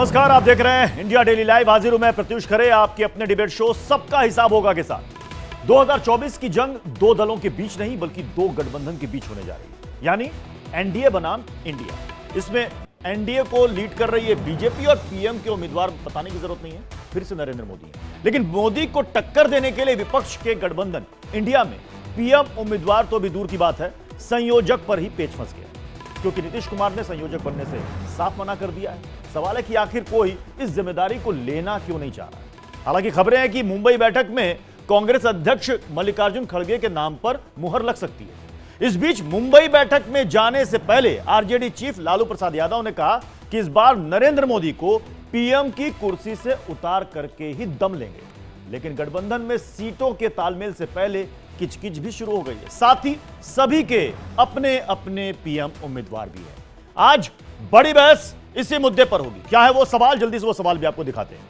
नमस्कार, आप देख रहे हैं इंडिया डेली लाइव। हाजिर हूं मैं प्रत्युष खरे आपके अपने डिबेट शो सबका हिसाब होगा के साथ। 2024 की जंग दो दलों के बीच नहीं बल्कि दो गठबंधन के बीच होने जा रही है, यानी एनडीए बनाम इंडिया। इसमें एनडीए को लीड कर रही है बीजेपी और पीएम के उम्मीदवार बताने की जरूरत नहीं है, फिर से नरेंद्र मोदी है। लेकिन मोदी को टक्कर देने के लिए विपक्ष के गठबंधन इंडिया में पीएम उम्मीदवार तो भी दूर की बात है, संयोजक पर ही पेच फंस गया, क्योंकि नीतीश कुमार ने संयोजक बनने से साफ मना कर दिया है। सवाल है कि आखिर कोई इस जिम्मेदारी को लेना क्यों नहीं चाह रहा। हालांकि खबरें हैं कि मुंबई बैठक में कांग्रेस अध्यक्ष मल्लिकार्जुन खड़गे के नाम पर मुहर लग सकती है। इस बीच मुंबई बैठक में जाने से पहले आरजेडी चीफ लालू प्रसाद यादव ने कहा कि इस बार नरेंद्र मोदी को पीएम की कुर्सी से उतार करके ही दम लेंगे। लेकिन गठबंधन में सीटों के तालमेल से पहले किचकिच भी शुरू हो गई है। साथ ही सभी के अपने अपने पीएम उम्मीदवार भी हैं। आज बड़ी बहस इसी मुद्दे पर होगी। क्या है वो सवाल, जल्दी से वो सवाल भी आपको दिखाते हैं।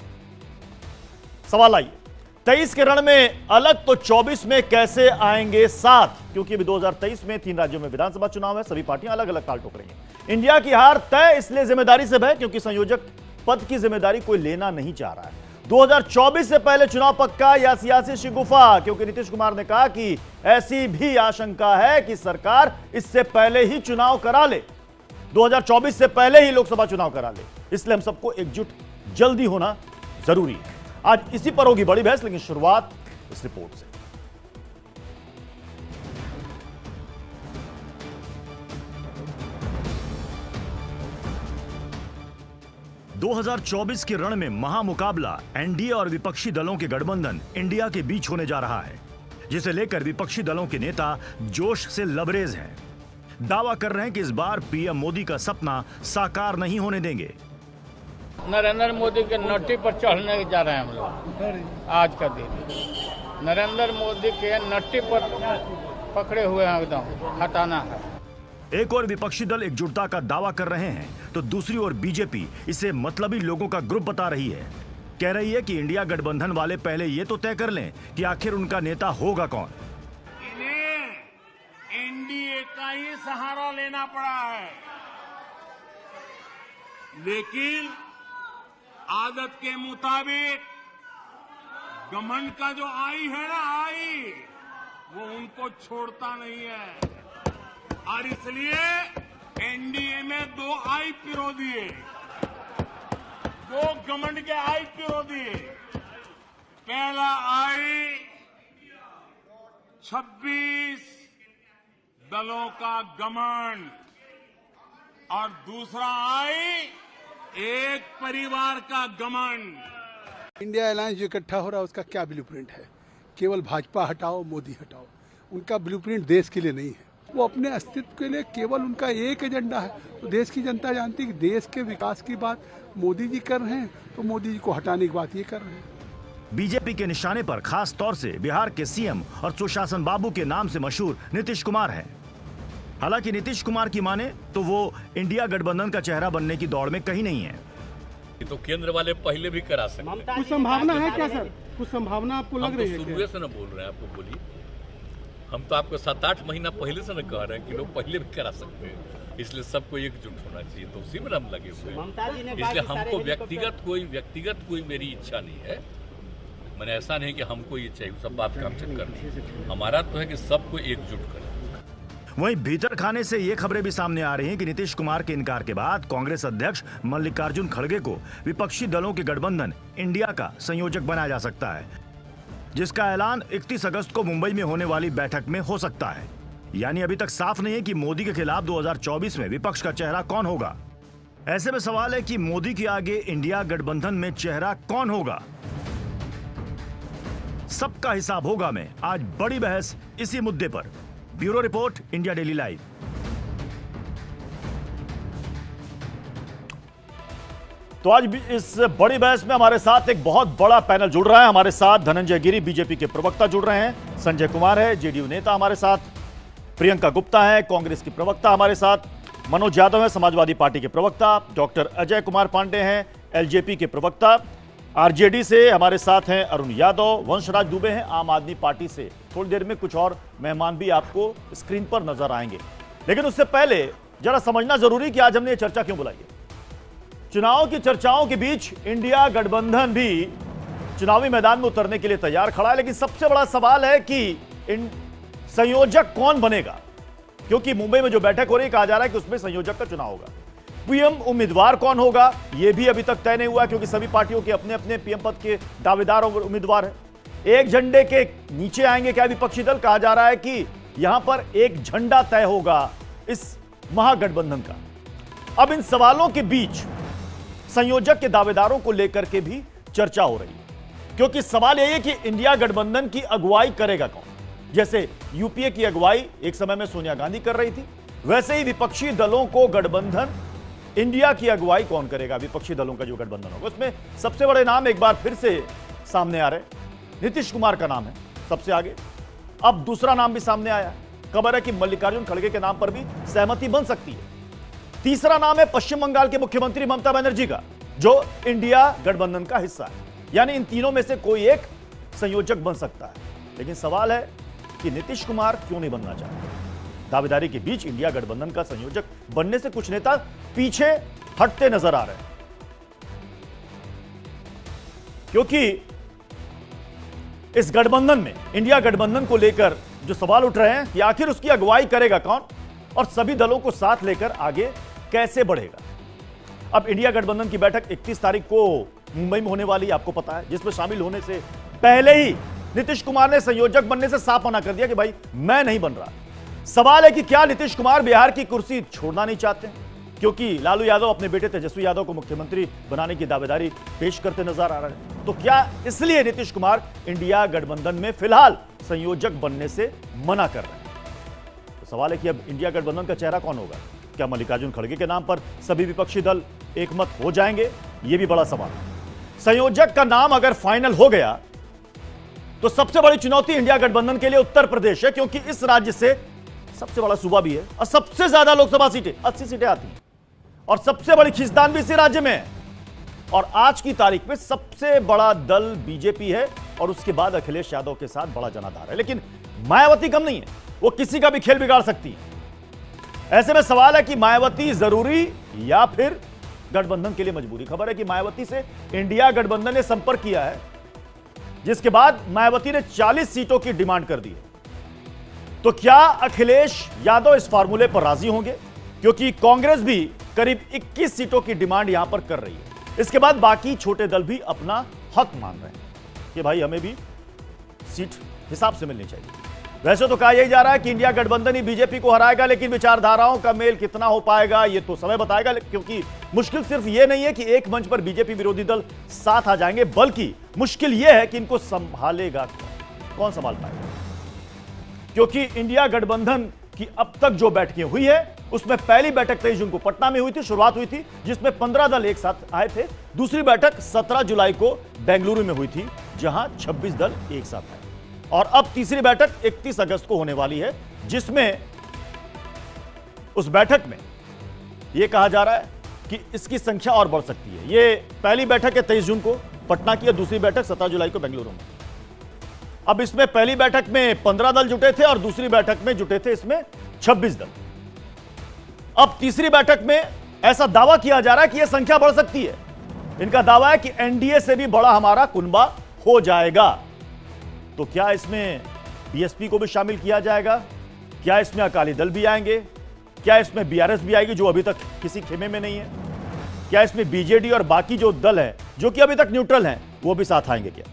सवाल आइए, 23 के रण में अलग तो 24 में कैसे आएंगे साथ? क्योंकि अभी 2023 में 3 राज्यों में विधानसभा चुनाव है, सभी पार्टियां अलग अलग ताल ठोक रही हैं। इंडिया की हार तय इसलिए जिम्मेदारी से है क्योंकि संयोजक पद की जिम्मेदारी कोई लेना नहीं चाह रहा है। 2024 से पहले चुनाव पक्का या सियासी शिगुफा? क्योंकि नीतीश कुमार ने कहा कि ऐसी भी आशंका है कि सरकार इससे पहले ही चुनाव करा ले, 2024 से पहले ही लोकसभा चुनाव करा ले। इसलिए हम सबको एकजुट जल्दी होना जरूरी है। आज इसी पर होगी बड़ी बहस, लेकिन शुरुआत इस रिपोर्ट से। (2024) के रण में महामुकाबला एनडीए और विपक्षी दलों के गठबंधन इंडिया के बीच होने जा रहा है, जिसे लेकर विपक्षी दलों के नेता जोश से लबरेज हैं। दावा कर रहे हैं कि इस बार पीएम मोदी का सपना साकार नहीं होने देंगे। नरेंद्र मोदी के नट्टी पर चढ़ने जा रहे हैं हम लोग। आज का दिन नरेंद्र मोदी के नट्टी पर पकड़े हुए हैं, एकदम हटाना है। एक और विपक्षी दल एकजुटता का दावा कर रहे हैं तो दूसरी ओर बीजेपी इसे मतलबी लोगों का ग्रुप बता रही है। कह रही है कि इंडिया गठबंधन वाले पहले ये तो तय कर लें कि आखिर उनका नेता होगा कौन। एनडीए का ही सहारा लेना पड़ा है, लेकिन आदत के मुताबिक घमंड का जो आई है ना, आई वो उनको छोड़ता नहीं है। और इसलिए एनडीए में दो आई पिरो दिए, दो घमंड के आई पिरो दिए। पहला आई 26 दलों का घमंड और दूसरा आई एक परिवार का घमंड। इंडिया अलायंस जो इकट्ठा हो रहा है उसका क्या ब्लूप्रिंट है? केवल भाजपा हटाओ, मोदी हटाओ। उनका ब्लूप्रिंट देश के लिए नहीं है। वो अपने अस्तित्व के लिए केवल उनका एक एजेंडा है। तो देश की जनता जानती है कि देश के विकास की बात मोदी जी कर रहे हैं, तो मोदी जी को हटाने की बात ये कर रहे हैं। बीजेपी के निशाने पर खास तौर से बिहार के सीएम और सुशासन बाबू के नाम से मशहूर नीतीश कुमार हैं। हालांकि नीतीश कुमार की माने तो वो इंडिया गठबंधन का चेहरा बनने की दौड़ में कहीं नहीं है। तो केंद्र वाले पहले भी करा सकते हैं। कुछ संभावना है क्या सर? कुछ संभावना आपको लग रही है? हम तो शुरू से न बोल रहे हैं, आपको बोलिए। हम तो आपको 7-8 महीना पहले से न कह रहे हैं कि लोग पहले भी करा सकते हैं, इसलिए सबको एकजुट होना चाहिए। तो उसी में हम लगे हुए हैं। इसलिए हमको व्यक्तिगत कोई मेरी इच्छा नहीं है। मैंने ऐसा नहीं कि हमको ये चाहिए, सब बात काम चेक करनी। हमारा तो है कि सबको एकजुट करें। वहीं भीतर खाने से ये खबरें भी सामने आ रही हैं कि नीतीश कुमार के इनकार के बाद कांग्रेस अध्यक्ष मल्लिकार्जुन खड़गे को विपक्षी दलों के गठबंधन इंडिया का संयोजक बनाया जा सकता है, जिसका ऐलान 31 अगस्त को मुंबई में होने वाली बैठक में हो सकता है। यानी अभी तक साफ नहीं है कि मोदी के खिलाफ 2024 में विपक्ष का चेहरा कौन होगा। ऐसे में सवाल है कि मोदी के आगे इंडिया गठबंधन में चेहरा कौन होगा। सबका हिसाब होगा में आज बड़ी बहस इसी मुद्दे पर। Bureau report, India daily live. तो आज भी इस बड़ी बहस में हमारे साथ एक बहुत बड़ा पैनल जुड़ रहा है। हमारे साथ धनंजय गिरी बीजेपी के प्रवक्ता जुड़ रहे हैं, संजय कुमार है जेडीयू नेता हमारे साथ, प्रियंका गुप्ता है कांग्रेस की प्रवक्ता हमारे साथ, मनोज यादव है समाजवादी पार्टी के प्रवक्ता, डॉक्टर अजय कुमार पांडे हैं एलजेपी के प्रवक्ता, आरजेडी से हमारे साथ हैं अरुण यादव, वंशराज दुबे हैं आम आदमी पार्टी से। थोड़ी देर में कुछ और मेहमान भी आपको स्क्रीन पर नजर आएंगे, लेकिन उससे पहले जरा समझना जरूरी कि आज हमने ये चर्चा क्यों बुलाई है। चुनाव की चर्चाओं के बीच इंडिया गठबंधन भी चुनावी मैदान में उतरने के लिए तैयार खड़ा है, लेकिन सबसे बड़ा सवाल है कि इन संयोजक कौन बनेगा, क्योंकि मुंबई में जो बैठक हो रही है कहा जा रहा है कि उसमें संयोजक का चुनाव होगा। पीएम उम्मीदवार कौन होगा यह भी अभी तक तय नहीं हुआ, क्योंकि सभी पार्टियों के अपने अपने पीएम पद के दावेदार और उम्मीदवार हैं। एक झंडे के नीचे आएंगे क्या विपक्षी दल? कहा जा रहा है कि यहां पर एक झंडा तय होगा इस महागठबंधन का। अब इन सवालों के बीच संयोजक के दावेदारों को लेकर के भी चर्चा हो रही है, क्योंकि सवाल यह है कि इंडिया गठबंधन की अगुवाई करेगा कौन। जैसे यूपीए की अगुवाई एक समय में सोनिया गांधी कर रही थी, वैसे ही विपक्षी दलों को गठबंधन इंडिया की अगुवाई कौन करेगा। विपक्षी दलों का जो गठबंधन होगा उसमें सबसे बड़े नाम एक बार फिर से सामने आ रहे हैं। नीतीश कुमार का नाम है सबसे आगे। अब दूसरा नाम भी सामने आया, खबर है कि मल्लिकार्जुन खड़गे के नाम पर भी सहमति बन सकती है। तीसरा नाम है पश्चिम बंगाल के मुख्यमंत्री ममता बनर्जी का, जो इंडिया गठबंधन का हिस्सा है। यानी इन तीनों में से कोई एक संयोजक बन सकता है। लेकिन सवाल है कि नीतीश कुमार क्यों नहीं बनना चाहते। दावेदारी के बीच इंडिया गठबंधन का संयोजक बनने से कुछ नेता पीछे हटते नजर आ रहे हैं, क्योंकि इस गठबंधन में इंडिया गठबंधन को लेकर जो सवाल उठ रहे हैं कि आखिर उसकी अगुवाई करेगा कौन और सभी दलों को साथ लेकर आगे कैसे बढ़ेगा। अब इंडिया गठबंधन की बैठक 31 तारीख को मुंबई में होने वाली, आपको पता है, जिसमें शामिल होने से पहले ही नीतीश कुमार ने संयोजक बनने से साफ मना कर दिया कि भाई मैं नहीं बन रहा। सवाल है कि क्या नीतीश कुमार बिहार की कुर्सी छोड़ना नहीं चाहते, क्योंकि लालू यादव अपने बेटे तेजस्वी यादव को मुख्यमंत्री बनाने की दावेदारी पेश करते नजर आ रहे हैं। तो क्या इसलिए नीतीश कुमार इंडिया गठबंधन में फिलहाल संयोजक बनने से मना कर रहे हैं? तो सवाल है कि अब इंडिया गठबंधन का चेहरा कौन होगा? क्या मल्लिकार्जुन खड़गे के नाम पर सभी विपक्षी दल एकमत हो जाएंगे? यह भी बड़ा सवाल है। संयोजक का नाम अगर फाइनल हो गया तो सबसे बड़ी चुनौती इंडिया गठबंधन के लिए उत्तर प्रदेश है, क्योंकि इस राज्य से सबसे बड़ा सूबा भी है और सबसे ज्यादा लोकसभा सीटें 80 सीटें आती हैं और सबसे बड़ी खींचतान भी इसी राज्य में है। और आज की तारीख में सबसे बड़ा दल बीजेपी है और उसके बाद अखिलेश यादव के साथ बड़ा जनाधार है। लेकिन मायावती कम नहीं है, वो किसी का भी खेल बिगाड़ सकती है। ऐसे में सवाल है कि मायावती जरूरी या फिर गठबंधन के लिए मजबूरी। खबर है कि मायावती से इंडिया गठबंधन ने संपर्क किया है, जिसके बाद मायावती ने 40 सीटों की डिमांड कर दी है। तो क्या अखिलेश यादव इस फार्मूले पर राजी होंगे? क्योंकि कांग्रेस भी करीब 21 सीटों की डिमांड यहां पर कर रही है। इसके बाद बाकी छोटे दल भी अपना हक मान रहे हैं कि भाई हमें भी सीट हिसाब से मिलनी चाहिए। वैसे तो कहा यही जा रहा है कि इंडिया गठबंधन ही बीजेपी को हराएगा, लेकिन विचारधाराओं का मेल कितना हो पाएगा ये तो समय बताएगा। क्योंकि मुश्किल सिर्फ ये नहीं है कि एक मंच पर बीजेपी विरोधी दल साथ आ जाएंगे, बल्कि मुश्किल यह है कि इनको संभालेगा कौन संभाल पाएगा। क्योंकि इंडिया गठबंधन की अब तक जो बैठकें हुई है उसमें पहली बैठक 23 जून को पटना में हुई थी, शुरुआत हुई थी, जिसमें 15 दल एक साथ आए थे। दूसरी बैठक 17 जुलाई को बेंगलुरु में हुई थी, जहां 26 दल एक साथ आए। और अब तीसरी बैठक 31 अगस्त को होने वाली है, जिसमें उस बैठक में यह कहा जा रहा है कि इसकी संख्या और बढ़ सकती है। यह पहली बैठक है 23 जून को पटना की और दूसरी बैठक 17 जुलाई को बेंगलुरु में। अब इसमें पहली बैठक में 15 दल जुटे थे और दूसरी बैठक में जुटे थे इसमें 26 दल। अब तीसरी बैठक में ऐसा दावा किया जा रहा है कि यह संख्या बढ़ सकती है। इनका दावा है कि एनडीए से भी बड़ा हमारा कुनबा हो जाएगा। तो क्या इसमें बीएसपी को भी शामिल किया जाएगा? क्या इसमें अकाली दल भी आएंगे? क्या इसमें बीआरएस भी आएगी जो अभी तक किसी खेमे में नहीं है? क्या इसमें बीजेडी और बाकी जो दल है जो कि अभी तक न्यूट्रल हैं वो भी साथ आएंगे क्या?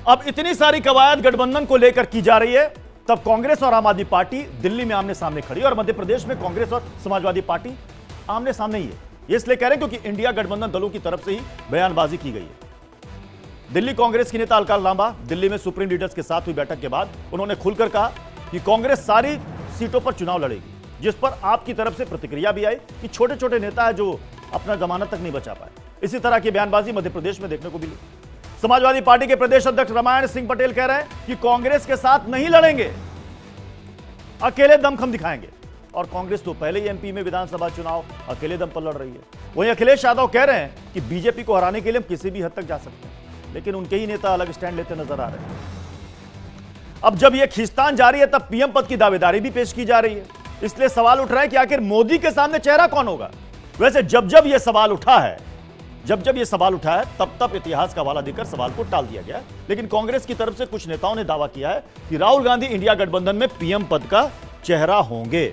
अब इतनी सारी कवायद गठबंधन को लेकर की जा रही है, तब कांग्रेस और आम आदमी पार्टी दिल्ली में आमने सामने खड़ी है और मध्य प्रदेश में कांग्रेस और समाजवादी पार्टी आमने सामने ही है। ये इसलिए कह रहे हैं क्योंकि इंडिया गठबंधन दलों की तरफ से ही बयानबाजी की गई है। दिल्ली कांग्रेस की नेता अलका लांबा दिल्ली में सुप्रीम लीडर्स के साथ हुई बैठक के बाद उन्होंने खुलकर कहा कि कांग्रेस सारी सीटों पर चुनाव लड़ेगी, जिस पर आपकी तरफ से प्रतिक्रिया भी आई कि छोटे छोटे नेता है जो अपना जमानत तक नहीं बचा पाए। इसी तरह की बयानबाजी मध्य प्रदेश में देखने को मिली। समाजवादी पार्टी के प्रदेश अध्यक्ष रामायण सिंह पटेल कह रहे हैं कि कांग्रेस के साथ नहीं लड़ेंगे, अकेले दमखम दिखाएंगे। और कांग्रेस तो पहले ही एमपी में विधानसभा चुनाव अकेले दम पर लड़ रही है। वहीं अखिलेश यादव कह रहे हैं कि बीजेपी को हराने के लिए हम किसी भी हद तक जा सकते हैं, लेकिन उनके ही नेता अलग स्टैंड लेते नजर आ रहे हैं। अब जब यह खींचतान जारी है तब पीएम पद की दावेदारी भी पेश की जा रही है। इसलिए सवाल उठ रहा है कि आखिर मोदी के सामने चेहरा कौन होगा? वैसे जब जब यह सवाल उठा है तब तब इतिहास का हवाला देकर सवाल को टाल दिया गया। लेकिन कांग्रेस की तरफ से कुछ नेताओं ने दावा किया है कि राहुल गांधी इंडिया गठबंधन में पीएम पद का चेहरा होंगे।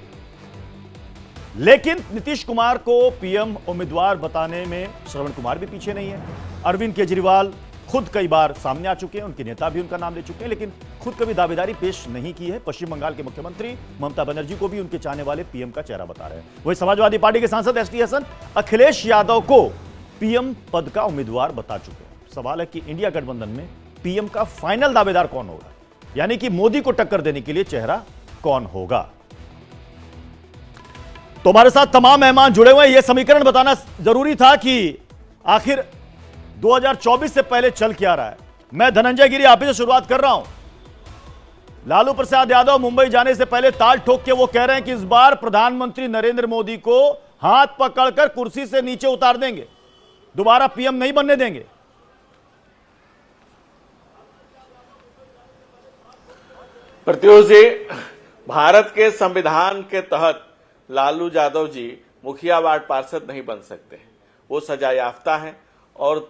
लेकिन नीतीश कुमार को पीएम उम्मीदवार बताने में श्रवण कुमार भी पीछे नहीं है। अरविंद केजरीवाल खुद कई बार सामने आ चुके हैं, उनके नेता भी उनका नाम ले चुके हैं, लेकिन खुद कभी दावेदारी पेश नहीं की है। पश्चिम बंगाल के मुख्यमंत्री ममता बनर्जी को भी उनके चाहने वाले पीएम का चेहरा बता रहे हैं। वही समाजवादी पार्टी के सांसद एसटी हसन अखिलेश यादव को पीएम पद का उम्मीदवार बता चुके हैं। सवाल है कि इंडिया गठबंधन में पीएम का फाइनल दावेदार कौन होगा, यानी कि मोदी को टक्कर देने के लिए चेहरा कौन होगा। तो हमारे साथ तमाम मेहमान जुड़े हुए हैं। यह समीकरण बताना जरूरी था कि आखिर 2024 से पहले चल क्या रहा है। मैं धनंजय गिरी आप ही से शुरुआत कर रहा हूं। लालू प्रसाद यादव मुंबई जाने से पहले ताल ठोक के वो कह रहे हैं कि इस बार प्रधानमंत्री नरेंद्र मोदी को हाथ पकड़कर कुर्सी से नीचे उतार देंगे, दोबारा पीएम नहीं बनने देंगे। प्रत्युष जी, भारत के संविधान के तहत लालू यादव जी मुखिया वार्ड पार्षद नहीं बन सकते। वो सजा याफ्ता हैं और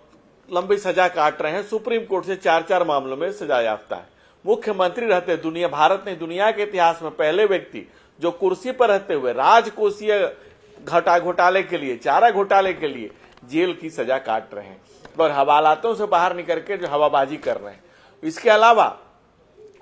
लंबी सजा काट रहे हैं। सुप्रीम कोर्ट से 4 मामलों में सजा याफ्ता है। मुख्यमंत्री रहते भारत नहीं दुनिया के इतिहास में पहले व्यक्ति जो कुर्सी पर रहते हुए राजकोषीय घोटाले के लिए, चारा घोटाले के लिए जेल की सजा काट रहे हैं और हवालातों से बाहर निकल के जो हवाबाजी कर रहे हैं। इसके अलावा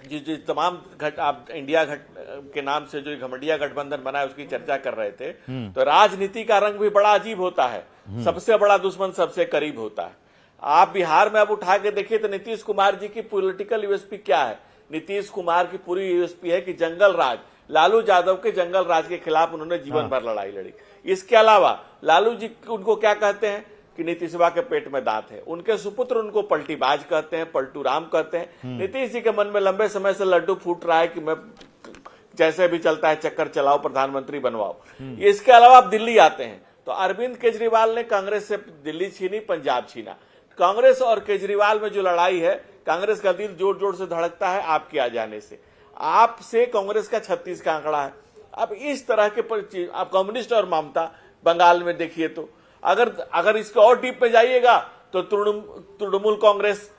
जो तमाम आप इंडिया के नाम से जो घमंडिया गठबंधन बना है उसकी चर्चा कर रहे थे, तो राजनीति का रंग भी बड़ा अजीब होता है। सबसे बड़ा दुश्मन सबसे करीब होता है। आप बिहार में अब उठा के देखिए तो नीतीश कुमार जी की पॉलिटिकल यूएसपी क्या है। नीतीश कुमार की पूरी यूएसपी है कि जंगल राज, लालू यादव के जंगल राज के खिलाफ उन्होंने जीवन भर लड़ाई लड़ी। इसके अलावा लालू जी उनको क्या कहते हैं कि नीतीशवा के पेट में दांत है। उनके सुपुत्र उनको पलटीबाज कहते हैं, पलटू राम कहते हैं। नीतीश जी के मन में लंबे समय से लड्डू फूट रहा है कि मैं जैसे भी चलता है चक्कर चलाओ, प्रधानमंत्री बनवाओ। इसके अलावा आप दिल्ली आते हैं तो अरविंद केजरीवाल ने कांग्रेस से दिल्ली छीनी, पंजाब छीना। कांग्रेस और केजरीवाल में जो लड़ाई है, कांग्रेस का दिल जोर जोर से धड़कता है आपके आ जाने से। आपसे कांग्रेस का 36 का आंकड़ा है। अब इस तरह के आप कम्युनिस्ट और ममता बंगाल में देखिए तो अगर इसके और डीप में जाइएगा तो तृणमूल कांग्रेस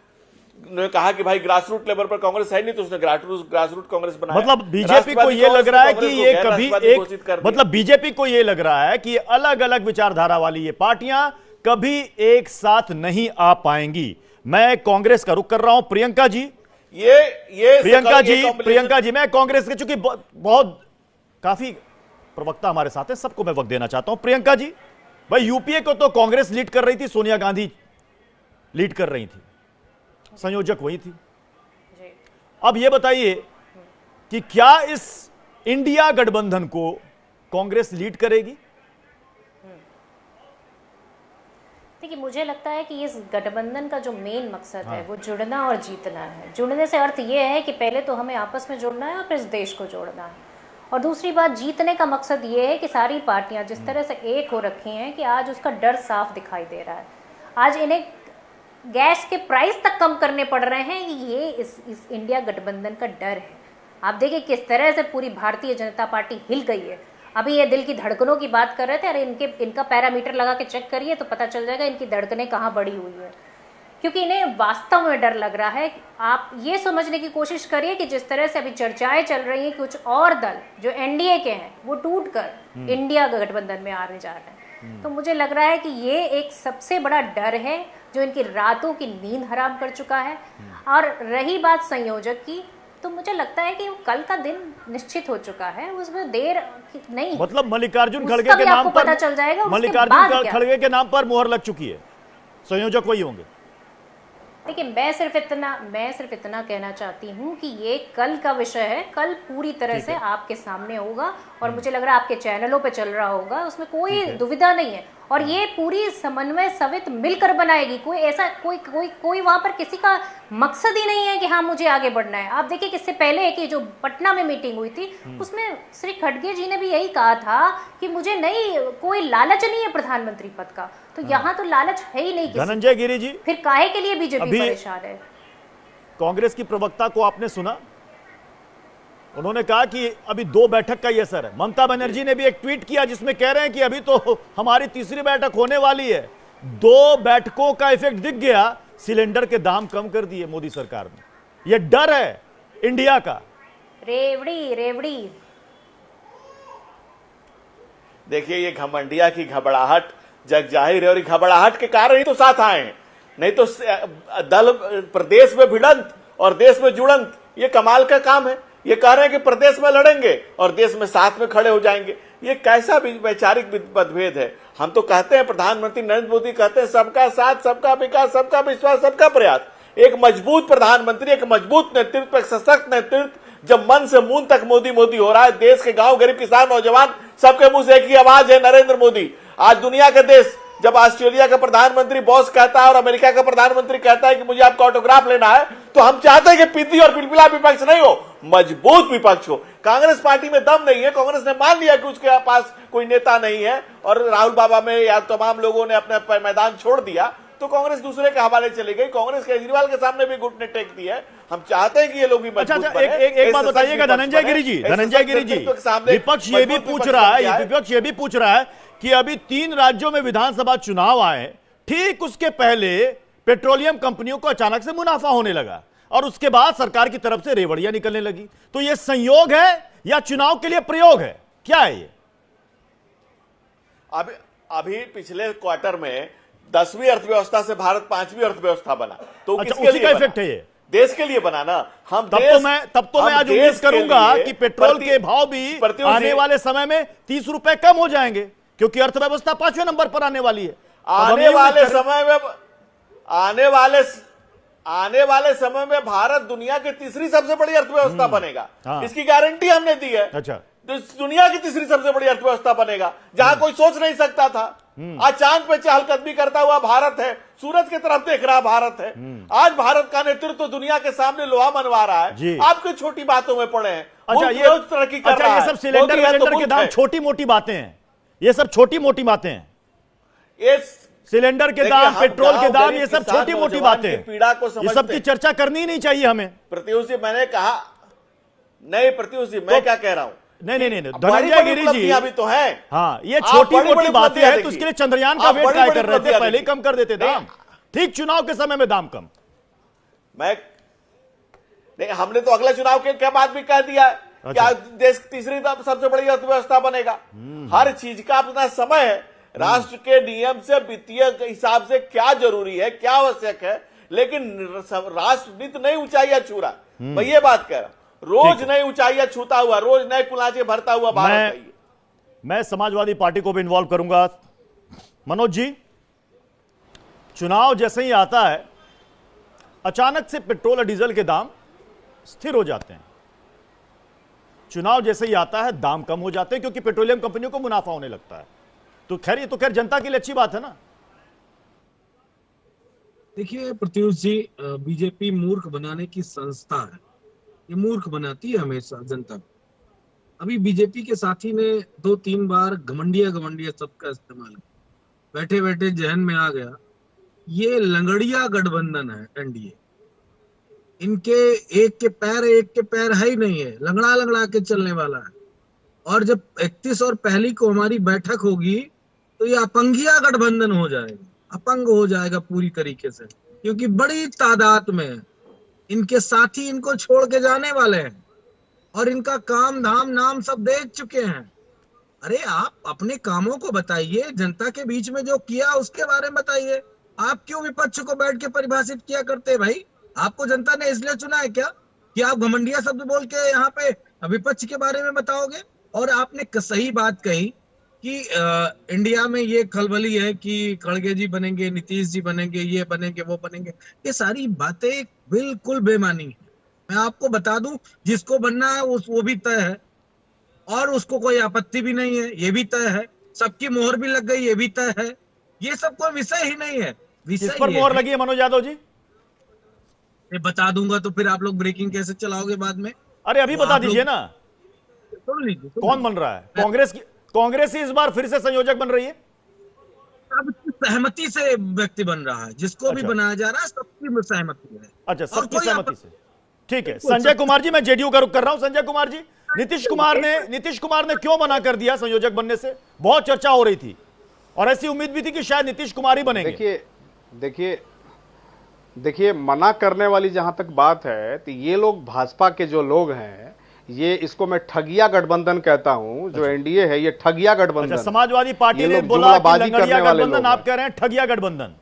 ने कहा कि भाई ग्रास रूट लेवल पर कांग्रेस है नहीं, तो उसने ग्रास रूट कांग्रेस बनाया। मतलब बीजेपी को ये लग रहा है कि ये कभी मतलब बीजेपी को ये लग रहा है कि अलग अलग विचारधारा वाली ये पार्टियां कभी एक साथ नहीं आ पाएंगी। मैं कांग्रेस का रुख कर रहा हूं। प्रियंका जी, प्रियंका जी मैं कांग्रेस के चूंकि बहुत काफी प्रवक्ता हमारे साथ हैं, सबको मैं वक्त देना चाहता हूं। प्रियंका जी, भाई यूपीए को तो कांग्रेस लीड कर रही थी, सोनिया गांधी लीड कर रही थी, संयोजक वही थी। अब यह बताइए कि क्या इस इंडिया गठबंधन को कांग्रेस लीड करेगी? देखिए, मुझे लगता है कि इस गठबंधन का जो मेन मकसद है वो जुड़ना और जीतना है। जुड़ने से अर्थ ये है कि पहले तो हमें आपस में जुड़ना है और फिर इस देश को जोड़ना है। और दूसरी बात, जीतने का मकसद ये है कि सारी पार्टियां जिस तरह से एक हो रखी हैं कि आज उसका डर साफ दिखाई दे रहा है। आज इन्हें गैस के प्राइस तक कम करने पड़ रहे हैं कि ये इस इंडिया गठबंधन का डर है। आप देखिए किस तरह से पूरी भारतीय जनता पार्टी हिल गई है। अभी ये दिल की धड़कनों की बात कर रहे थे, अरे इनका पैरामीटर लगा के चेक करिए तो पता चल जाएगा इनकी धड़कनें कहाँ बढ़ी हुई है, क्योंकि इन्हें वास्तव में डर लग रहा है। आप ये समझने की कोशिश करिए कि जिस तरह से अभी चर्चाएं चल रही हैं, कुछ और दल जो एनडीए के हैं वो टूटकर इंडिया गठबंधन में आने जा रहे हैं। तो मुझे लग रहा है कि ये एक सबसे बड़ा डर है जो इनकी रातों की नींद हराम कर चुका है। और रही बात संयोजक की, तो मुझे लगता है कि कल का दिन निश्चित हो चुका है, उसमें देर नहीं। मतलब मल्लिकार्जुन खड़गे के नाम पर पता चल जाएगा, मल्लिकार्जुन खड़गे के नाम पर मुहर लग चुकी है, संयोजक वही होंगे। देखिए, मैं सिर्फ इतना कहना चाहती हूँ कि ये कल का विषय है, कल पूरी तरह से आपके सामने होगा और मुझे लग रहा है आपके चैनलों पे चल रहा होगा, उसमें कोई दुविधा नहीं है। और ये पूरी समन्वय समिति मिलकर बनाएगी। कोई ऐसा कोई वहां पर किसी का मकसद ही नहीं है कि हाँ मुझे आगे बढ़ना है। आप देखिए, इससे पहले कि जो पटना में मीटिंग हुई थी उसमें श्री खड़गे जी ने भी यही कहा था कि मुझे कोई लालच नहीं है प्रधानमंत्री पद का। तो यहाँ तो लालच है ही नहीं किसी। धनंजय गिरी जी, फिर काहे के लिए बीजेपी परेशान है? कांग्रेस की प्रवक्ता को आपने सुना, उन्होंने कहा कि अभी 2 बैठक का ही असर है। ममता बनर्जी ने भी एक ट्वीट किया जिसमें कह रहे हैं कि अभी तो हमारी तीसरी बैठक होने वाली है। 2 बैठकों का इफेक्ट दिख गया, सिलेंडर के दाम कम कर दिए मोदी सरकार ने। यह डर है इंडिया का। रेवड़ी रेवड़ी। देखिए, ये घमंडिया की घबराहट जग जाहिर है, और ये घबराहट के कारण ही तो साथ आए हैं, नहीं तो दल प्रदेश में भिड़ंत और देश में जुड़ंत, ये कमाल का काम है। ये कह रहे हैं कि प्रदेश में लड़ेंगे और देश में साथ में खड़े हो जाएंगे। ये कैसा वैचारिक मतभेद है। हम तो कहते हैं, प्रधानमंत्री नरेंद्र मोदी कहते हैं, सबका साथ, सबका विकास, सबका विश्वास, सबका प्रयास। एक मजबूत प्रधानमंत्री, एक मजबूत नेतृत्व, एक सशक्त नेतृत्व, जब मन से मून तक मोदी मोदी हो रहा है, देश के गांव, गरीब, किसान, नौजवान, सबके मुंह से एक ही आवाज है, नरेंद्र मोदी। आज दुनिया के देश, जब ऑस्ट्रेलिया का प्रधानमंत्री बॉस कहता है और अमेरिका का प्रधानमंत्री कहता है कि मुझे आपका ऑटोग्राफ लेना है, तो हम चाहते हैं कि पिद्दी और पिलपिला विपक्ष नहीं हो, मजबूत विपक्ष हो। कांग्रेस पार्टी में दम नहीं है। कांग्रेस ने मान लिया कि उसके पास कोई नेता नहीं है और राहुल बाबा में या तमाम लोगों ने अपना मैदान छोड़ दिया, तो कांग्रेस दूसरे के हवाले चली गई। कांग्रेस केजरीवाल के सामने भी घुटने टेक दी है। हम चाहते हैं कि ये लोग भी मजबूत अच्छा, बने। एक बात बताइएगा धनंजय गिरी जी, विपक्ष ये भी पूछ रहा है कि अभी 3 राज्यों में विधानसभा चुनाव आए, ठीक उसके पहले पेट्रोलियम कंपनियों को अचानक से मुनाफा होने लगा और उसके बाद सरकार की तरफ से रेवड़ियां निकलने लगी। तो यह संयोग है या चुनाव के लिए प्रयोग है, क्या है ये? अभी पिछले क्वार्टर में 10वीं अर्थव्यवस्था से भारत 5वीं अर्थव्यवस्था बना, तो अच्छा, उसी का इफेक्ट है ये, देश के लिए बना ना। हम तब तो मैं आज उम्मीद करूंगा कि पेट्रोल के भाव भी आने वाले समय में 30 रुपए कम हो जाएंगे, क्योंकि अर्थव्यवस्था 5वें नंबर पर आने वाली है। आने वाले समय में भारत दुनिया की तीसरी सबसे बड़ी अर्थव्यवस्था बनेगा। इसकी गारंटी हमने दी है। अच्छा, तो दुनिया की तीसरी सबसे बड़ी अर्थव्यवस्था बनेगा, जहां कोई सोच नहीं सकता था। आज चांद पे चहलकदमी करता हुआ भारत है, सूरज की तरफ देख रहा भारत है। आज भारत का नेतृत्व दुनिया के सामने लोहा मनवा रहा है। आपके छोटी बातों में पड़े हैं। अच्छा, ये सब सिलेंडर के दाम छोटी मोटी बातें हैं, ये सब छोटी मोटी बातें हैं। ये सिलेंडर के दाम, पेट्रोल के दाम, ये सब छोटी मोटी बातें हैं। पीड़ा को ये सब की चर्चा करनी ही नहीं चाहिए हमें। प्रत्युष जी, मैंने कहा नहीं, प्रत्युष जी, मैं क्या कह रहा हूं? नहीं, धनंजय गिरी जी अभी तो है। हाँ, ये छोटी मोटी बातें हैं, तो इसके लिए चंद्रयान का वेट क्या कर रहे थे? पहले ही कम कर देते दाम, ठीक चुनाव के समय में दाम कम। नहीं, हमने तो अगले चुनाव के बाद भी कह दिया कि आज देश की तीसरी सबसे बड़ी अर्थव्यवस्था बनेगा। हर चीज का अपना समय है। राष्ट्र के नियम से, वित्तीय हिसाब से क्या जरूरी है, क्या आवश्यक है, लेकिन राष्ट्र नित नई ऊंचाइयां छू रहा। मैं ये बात कह रहा हूं, रोज नई ऊंचाइयां छूता हुआ, रोज नए कुलाचे भरता हुआ भारत। मैं समाजवादी पार्टी को भी इन्वॉल्व करूंगा। मनोज जी, चुनाव जैसे ही आता है, अचानक से पेट्रोल और डीजल के दाम स्थिर हो जाते हैं। चुनाव जैसे ही आता है, दाम कम हो जाते हैं, क्योंकि पेट्रोलियम कंपनियों को मुनाफा होने लगता है। तो खैर, ये तो खैर जनता के लिए अच्छी बात है ना। देखिए प्रत्युष जी, बीजेपी मूर्ख बनाने की संस्था है। ये मूर्ख बनाती है हमेशा जनता को। अभी बीजेपी के साथी ने 2-3 बार घमंडिया शब्द का इस्तेमाल किया। बैठे बैठे जहन में आ गया, ये लंगड़िया गठबंधन है एनडीए। इनके एक के पैर है ही नहीं है, लंगड़ा के चलने वाला है। और जब 31 और 1 को हमारी बैठक होगी, तो ये अपंगिया गठबंधन हो जाएगा, अपंग हो जाएगा पूरी तरीके से, क्योंकि बड़ी तादाद में इनके साथी इनको छोड़ के जाने वाले हैं और इनका काम धाम नाम सब देख चुके हैं। अरे आप अपने कामों को बताइए, जनता के बीच में जो किया उसके बारे में बताइए। आप क्यों विपक्ष को बैठ के परिभाषित किया करते भाई? आपको जनता ने इसलिए चुना है क्या कि आप घमंडिया शब्द बोल के यहाँ पे विपक्ष के बारे में बताओगे? और आपने सही बात कही कि इंडिया में ये खलबली है कि खड़गे जी बनेंगे, नीतीश जी बनेंगे, ये बनेंगे, वो बनेंगे। ये सारी बातें बिल्कुल बेमानी है। मैं आपको बता दूं, जिसको बनना है वो भी तय है और उसको कोई आपत्ति भी नहीं है, ये भी तय है। सबकी मोहर भी लग गई, ये भी तय है। ये सब कोई विषय ही नहीं है। विषय किस पर मोहर लगी है मनोज यादव जी? ये बता दूंगा तो फिर आप लोग ब्रेकिंग कैसे चलाओगे बाद में? अरे अभी बता दीजिए ना। सुन लीजिए, कौन बन रहा है? कांग्रेस ही इस बार फिर से संयोजक बन रही है। सबकी सहमति से व्यक्ति बन रहा है, जिसको भी बनाया जा रहा है सबकी सहमति है। अच्छा, सबकी सहमति से। ठीक है संजय कुमार जी, मैं जेडीयू का रुख कर रहा हूं। संजय कुमार जी, नीतीश कुमार ने क्यों मना कर दिया संयोजक बनने से? बहुत चर्चा हो रही थी और ऐसी उम्मीद भी थी कि शायद नीतीश कुमार ही बनेंगे। देखिए मना करने वाली जहां तक बात है, तो ये लोग भाजपा के जो लोग हैं, ये इसको मैं ठगिया गठबंधन कहता हूं। जो एनडीए है ये ठगिया गठबंधन। समाजवादी पार्टी ने बोला कि लंगड़िया गठबंधन, आप कह रहे हैं ठगिया गठबंधन।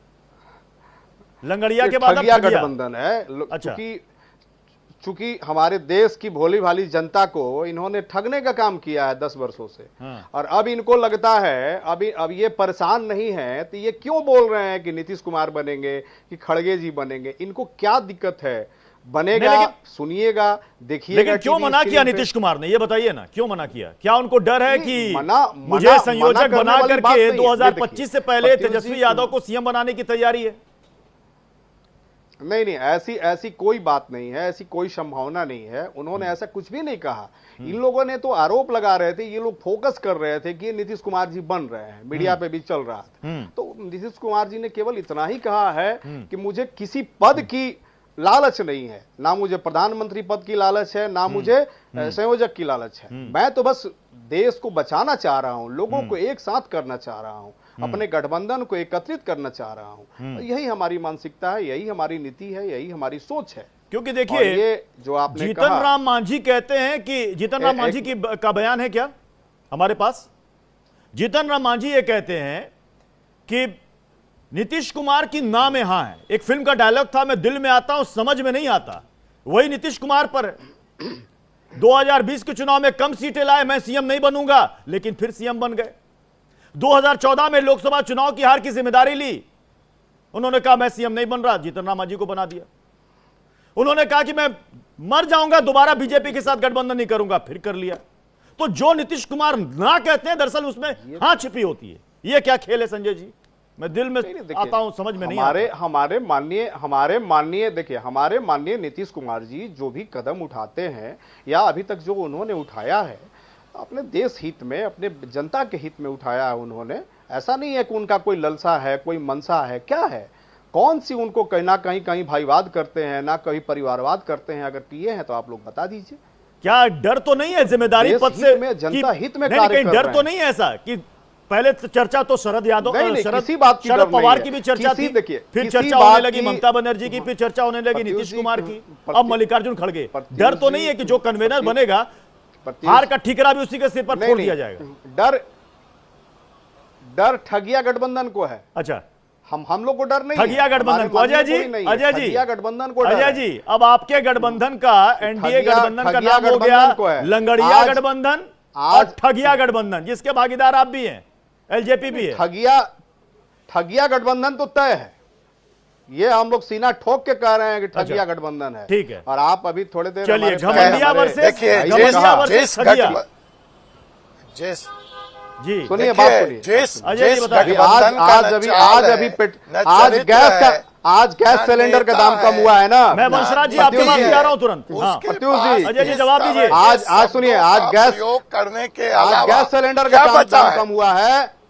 लंगड़िया के बाद ठगिया गठबंधन है। चूंकि हमारे देश की भोली भाली जनता को इन्होंने ठगने का काम किया है 10 वर्षों से। और अब इनको लगता है अब ये परेशान नहीं है, तो ये क्यों बोल रहे हैं कि नीतीश कुमार बनेंगे कि खड़गे जी बनेंगे? इनको क्या दिक्कत है? बनेगा, सुनिएगा, देखिएगा। लेकिन क्यों मना किया नीतीश कुमार ने, ये बताइए ना, क्यों मना किया? क्या उनको डर है कि मुझे संयोजक बना करके 2025 से पहले तेजस्वी यादव को सीएम बनाने की तैयारी है? नहीं, ऐसी कोई बात नहीं है, ऐसी कोई संभावना नहीं है। उन्होंने ऐसा कुछ भी नहीं कहा। इन लोगों ने तो आरोप लगा रहे थे, ये लोग फोकस कर रहे थे कि नीतीश कुमार जी बन रहे हैं, मीडिया पे भी चल रहा था। तो नीतीश कुमार जी ने केवल इतना ही कहा है कि मुझे किसी पद की लालच नहीं है, ना मुझे प्रधानमंत्री पद की लालच है, ना मुझे संयोजक की लालच है। मैं तो बस देश को बचाना चाह रहा हूं, लोगों को एक साथ करना चाह रहा हूं, अपने गठबंधन को एकत्रित करना चाह रहा हूं। यही हमारी मानसिकता है, यही हमारी नीति है, यही हमारी सोच है। क्योंकि देखिए, ये जो आपने जीतन राम मांझी कहते हैं कि जीतन राम मांझी का बयान है क्या हमारे पास? जीतन राम मांझी ये कहते हैं कि नीतीश कुमार की ना में हां है। एक फिल्म का डायलॉग था, मैं दिल में आता हूं समझ में नहीं आता, वही नीतीश कुमार पर है। 2020 के चुनाव में कम सीटें लाए, मैं सीएम नहीं बनूंगा, लेकिन फिर सीएम बन गए। 2014 में लोकसभा चुनाव की हार की जिम्मेदारी ली, उन्होंने कहा मैं सीएम नहीं बन रहा, जीतन राम मांझी को बना दिया। उन्होंने कहा कि मैं मर जाऊंगा, दोबारा बीजेपी के साथ गठबंधन नहीं करूंगा, फिर कर लिया। तो जो नीतीश कुमार ना कहते हैं, दरअसल उसमें हां छिपी होती है। यह क्या खेल है संजय जी? मैं दिल में आता हूं, समझ में नहीं आता। हमारे माननीय नीतीश कुमार जी जो भी कदम उठाते हैं, या अभी तक जो उन्होंने उठाया है, अपने देश हित में, अपने जनता के हित में उठाया है उन्होंने। ऐसा नहीं है कि उनका कोई ललसा है, कोई मनसा है, क्या है? कौन सी उनको कहीं ना कहीं भाईवाद करते हैं, ना कहीं परिवारवाद करते हैं? अगर किए हैं तो आप लोग बता दीजिए। क्या डर तो नहीं है जिम्मेदारी पद से, जनता हित में कार्य कर रहे हैं? डर तो नहीं है ऐसा कि पहले चर्चा तो शरद यादव, शरद पवार की भी चर्चा थी, फिर चर्चा होने लगी ममता बनर्जी की, फिर चर्चा होने लगी नीतीश कुमार की, अब मल्लिकार्जुन खड़गे। डर तो नहीं है कि जो कन्वेनर बनेगा, हार का ठिकरा भी उसी के सिर पर फोड़ दिया जाएगा? डर ठगिया गठबंधन को है। अच्छा, हम लोग को डर नहीं, ठगिया गठबंधन को। अजय गठबंधन को। अजय जी, अब आपके गठबंधन का, एनडीए गठबंधन का नाम हो गया लंगड़िया गठबंधन और ठगिया गठबंधन, जिसके भागीदार आप भी हैं, एलजेपी भी है। ठगिया गठबंधन तो तय है, ये हम लोग सीना ठोक के कह रहे हैं कि ठगिया गठबंधन है। ठीक है, और आप अभी थोड़ी देर चलिए, घमंडिया वर्सेस ठगिया। जी सुनिए, बात सुनिए। अजय जी बताइए। आज गैस सिलेंडर का दाम कम हुआ है ना। मैं वंशराज जी आपके पास आ रहा हूं तुरंत। अजय जी जवाब दीजिए। आज सुनिए, आज गैस करने के गैस सिलेंडर का दाम कम हुआ है।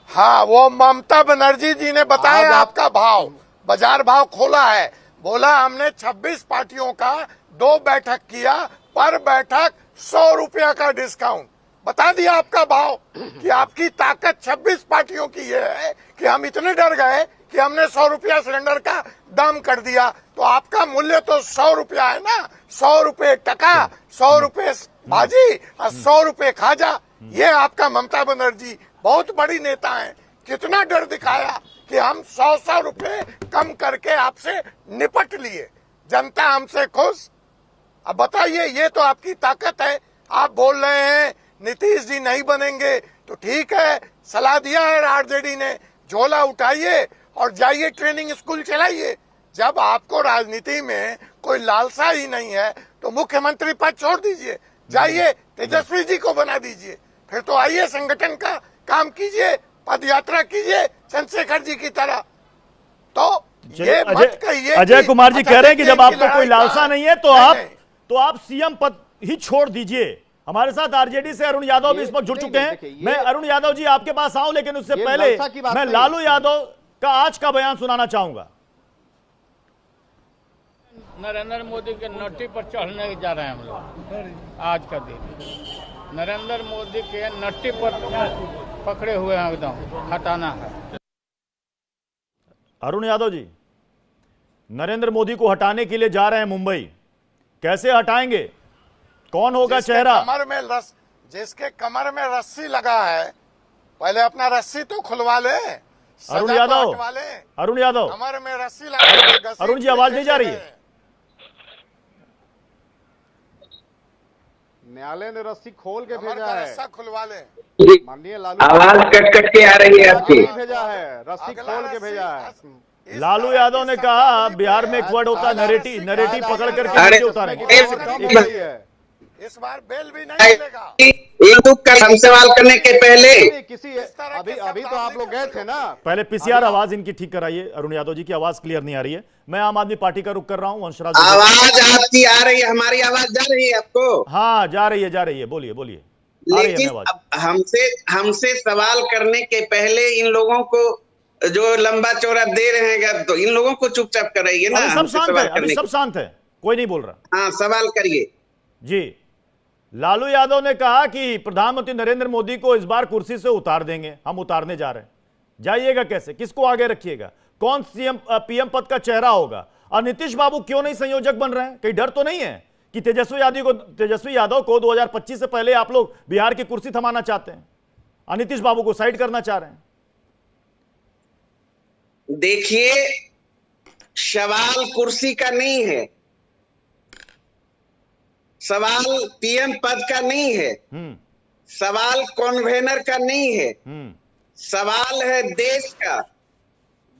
हाँ, वो ममता बनर्जी जी ने बताया आपका भाव, बाजार भाव खोला है। बोला हमने 26 पार्टियों का 2 बैठक किया, पर बैठक 100 रुपया का डिस्काउंट। बता दिया आपका भाव कि आपकी ताकत 26 पार्टियों की ये है कि हम इतने डर गए कि हमने 100 रुपया सिलेंडर का दाम कर दिया। तो आपका मूल्य तो 100 रुपया है ना, 100 रुपये टका, 100 रुपये भाजी और 100 रुपये खाजा। ये आपका ममता बनर्जी बहुत बड़ी नेता है, कितना डर दिखाया कि हम 100 रुपये कम करके आपसे निपट लिए, जनता हमसे खुश। अब बताइए, ये तो आपकी ताकत है। आप बोल रहे हैं नीतीश जी नहीं बनेंगे, तो ठीक है, सलाह दिया है आरजेडी ने, झोला उठाइए और जाइए ट्रेनिंग स्कूल चलाइए। जब आपको राजनीति में कोई लालसा ही नहीं है, तो मुख्यमंत्री पद छोड़ दीजिए, जाइए तेजस्वी जी को बना दीजिए, फिर तो आइए संगठन का काम कीजिए, पद यात्रा कीजिए चंद्रशेखर जी की तरह। तो ये मत कहिए। अजय कुमार जी कह रहे हैं कि जब आपको कोई लालसा नहीं है तो आप सीएम पद ही छोड़ दीजिए। हमारे साथ आरजेडी से अरुण यादव भी इस वक्त जुड़ चुके हैं। मैं अरुण यादव जी आपके पास आऊं, लेकिन उससे पहले मैं लालू यादव का आज का बयान सुनाना चाहूंगा। नरेंद्र मोदी के नोटी पर चढ़ने जा रहे हैं हम लोग आज का दिन। नरेंद्र मोदी के नट्टी पर पकड़े हुए हैं, एकदम हटाना है। अरुण यादव जी, नरेंद्र मोदी को हटाने के लिए जा रहे हैं मुंबई, कैसे हटाएंगे? कौन होगा चेहरा? जिसके कमर में रस्सी लगा है, पहले अपना रस्सी तो खुलवा ले। अरुण यादव, अरुण यादव, कमर में रस्सी लगा। अरुण जी, आवाज नहीं जा रही है? न्यायालय ने रस्सी खोल के भेजा है, रस्सा खुलवा ले। माननीय लालू, आवाज कट के आ रही है आपकी। भेजा है, रस्सी खोल के भेजा है। लालू यादव ने कहा बिहार में एक वर्ड होता है नरेटिव पकड़ करके नीचे उतारेंगे। इस बार बेल भी नहीं मिलेगा। हम सवाल करने के पहले अभी तो आप लोग गए थे ना। पहले पीसीआर आवाज इनकी ठीक कराइए। अरुण यादव जी की आवाज क्लियर नहीं आ रही है। मैं आम आदमी पार्टी का रुख कर रहा हूं। वंशराज, आवाज आपकी आ रही है, हमारी आवाज जा रही है आपको? हाँ, जा रही है। बोलिए। लेकिन हमसे सवाल करने के पहले इन लोगों को जो लंबा चौड़ा दे रहे हैं, तो इन लोगों को चुपचाप कराइए ना। अभी सब शांत है, कोई नहीं बोल रहा। हाँ, सवाल करिए जी। लालू यादव ने कहा कि प्रधानमंत्री नरेंद्र मोदी को इस बार कुर्सी से उतार देंगे। हम उतारने जा रहे हैं। जाइएगा कैसे? किसको आगे रखिएगा? कौन पीएम पद का चेहरा होगा? और नीतीश बाबू क्यों नहीं संयोजक बन रहे हैं? कहीं डर तो नहीं है कि तेजस्वी यादव को 2025 से पहले आप लोग बिहार की कुर्सी थमाना चाहते हैं और नीतीश बाबू को साइड करना चाह रहे हैं? देखिए, सवाल कुर्सी का नहीं है, सवाल पीएम पद का नहीं है, सवाल कन्वेनर का नहीं है, सवाल है देश का।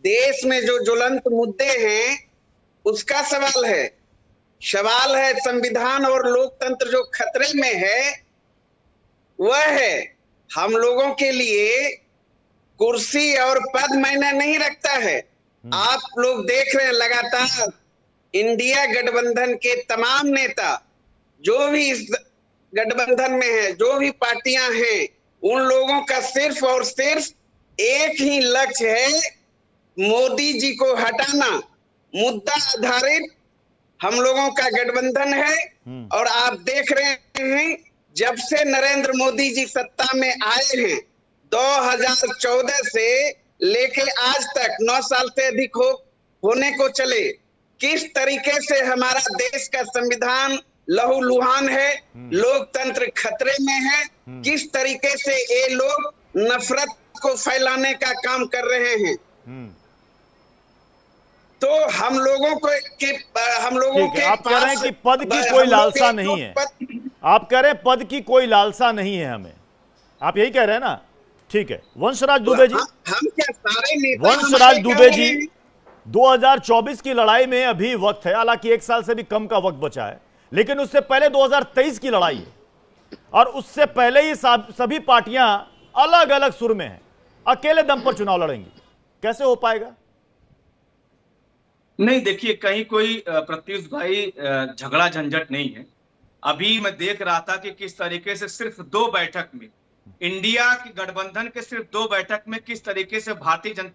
देश में जो ज्वलंत मुद्दे हैं उसका सवाल है। सवाल है संविधान और लोकतंत्र जो खतरे में है, वह है। हम लोगों के लिए कुर्सी और पद मायने नहीं रखता है। आप लोग देख रहे हैं लगातार इंडिया गठबंधन के तमाम नेता जो भी इस गठबंधन में है, जो भी पार्टियां हैं, उन लोगों का सिर्फ और सिर्फ एक ही लक्ष्य है, मोदी जी को हटाना। मुद्दा आधारित हम लोगों का गठबंधन है। और आप देख रहे हैं, जब से नरेंद्र मोदी जी सत्ता में आए हैं 2014 से लेके आज तक 9 साल से अधिक होने को चले, किस तरीके से हमारा देश का संविधान लहूलुहान है, लोकतंत्र खतरे में है, किस तरीके से ये लोग नफरत को फैलाने का काम कर रहे हैं। तो हम लोगों के आप कह रहे हैं कि पद की कोई लालसा नहीं है। आप कह रहे हैं पद की कोई लालसा नहीं है हमें, आप यही कह रहे हैं ना? ठीक है। वंशराज दुबे जी, वंशराज दुबे जी, 2024 की लड़ाई में अभी वक्त है, हालांकि 1 साल से भी कम का वक्त बचा है, लेकिन उससे पहले 2023 की लड़ाई है और उससे पहले ही सभी पार्टियां अलग अलग सुर में हैं, अकेले दम पर चुनाव लड़ेंगी। कैसे हो पाएगा? नहीं, देखिए, कहीं कोई प्रत्युष भाई झगड़ा झंझट नहीं है। अभी मैं देख रहा था कि किस तरीके से सिर्फ 2 बैठक में, इंडिया की गठबंधन के सिर्फ 2 बैठक में किस तरीके से भारतीय जनता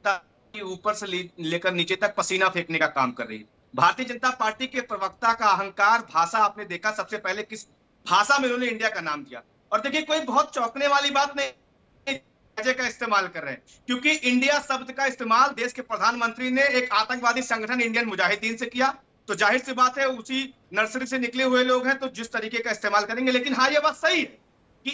पार्टी ऊपर से लेकर नीचे तक पसीना फेंकने का काम कर रही है। भारतीय जनता पार्टी के प्रवक्ता का अहंकार भाषा आपने देखा, सबसे पहले किस भाषा में उन्होंने इंडिया का नाम दिया। और देखिए, कोई बहुत चौंकने वाली बात नहीं का इस्तेमाल कर रहे हैं, क्योंकि इंडिया शब्द का इस्तेमाल देश के प्रधानमंत्री ने एक आतंकवादी संगठन इंडियन मुजाहिदीन से किया, तो जाहिर सी बात है उसी नर्सरी से निकले हुए लोग हैं, तो जिस तरीके का इस्तेमाल करेंगे। लेकिन हाँ, ये बात सही है कि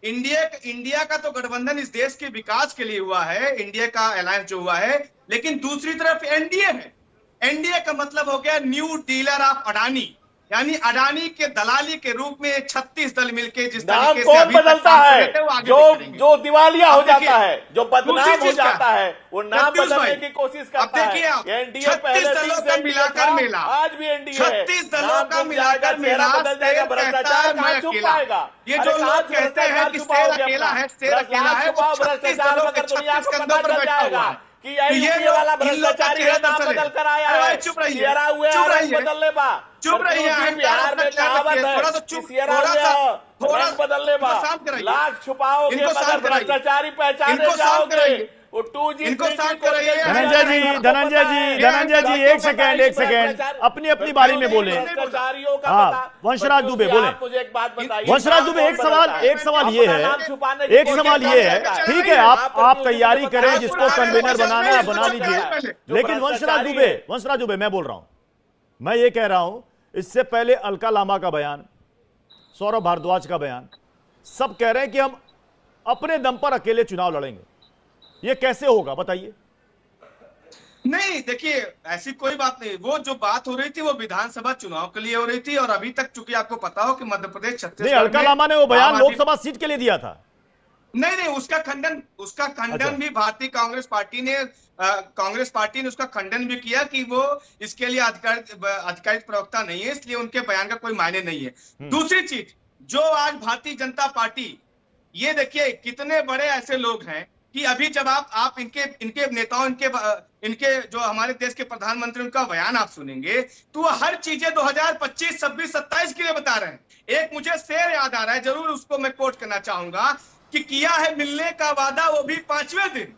इंडिया का तो गठबंधन इस देश के विकास के लिए हुआ है, इंडिया का अलायंस जो हुआ है, लेकिन दूसरी तरफ एनडीए है। एनडीए का मतलब हो गया न्यू डीलर ऑफ अडानी, यानी अडानी के दलाली के रूप में 36 दल मिलकर जिस तरीके से अभी बदलता है, जो दिवालिया हो जाता है, जो बदनाम हो जाता है, वो नाम बदलने की कोशिश करता है। एनडीए 36 दलों का मिलाकर मेला, आज भी एनडीए 36 दलों का मिलाकर मेला, भ्रष्टाचार कहां छुप पाएगा? ये जो लोग कहते हैं कि शेर अकेला है, शेर अकेला है, वो 36 दलों के 36 कंधों पर बैठा हुआ है। कि ये वाला भ्रष्टाचारी है, नाम बदल कर आया है। चुप रहिए, बदलने बा, चुप रहिए। बिहार में कहावत है, बदलने बा, लाख छुपाओगे मगर भ्रष्टाचारी पहचाने जाओगे। वो 2G इनको साफ कराइए। धनंजय जी एक सेकेंड अपनी अपनी बारी में बोले। हाँ, वंशराज दुबे बोले। मुझे एक बात बताइए, वंशराज दुबे, एक सवाल ये है, ठीक है आप तैयारी करें, जिसको कन्वीनर बनाना है बना लीजिए, लेकिन वंशराज दुबे मैं बोल रहा हूं, मैं ये कह रहा हूं, इससे पहले अलका लांबा का बयान, सौरभ भारद्वाज का बयान, सब कह रहे हैं कि हम अपने दम पर अकेले चुनाव लड़ेंगे। ये कैसे होगा बताइए? नहीं, देखिए ऐसी कोई बात नहीं। वो जो बात हो रही थी वो विधानसभा चुनाव के लिए हो रही थी, और अभी तक चूंकि आपको पता हो कि मध्य प्रदेश, छत्तीसगढ़, अलका लांबा ने वो बयान लोकसभा सीट के लिए दिया था। नहीं, उसका खंडन भी भारतीय कांग्रेस पार्टी ने उसका खंडन भी किया कि वो इसके लिए आधिकारिक प्रवक्ता नहीं है, इसलिए उनके बयान का कोई मायने नहीं है। दूसरी चीज, जो आज भारतीय जनता पार्टी, ये देखिए कितने बड़े ऐसे लोग हैं कि अभी जब आप इनके नेताओं, इनके जो हमारे देश के प्रधानमंत्री, उनका बयान आप सुनेंगे तो वो हर चीजें 2025, 26, 27 के लिए बता रहे हैं। एक मुझे शेर याद आ रहा है, जरूर उसको मैं कोट करना चाहूंगा कि किया है मिलने का वादा वो भी 5वें दिन,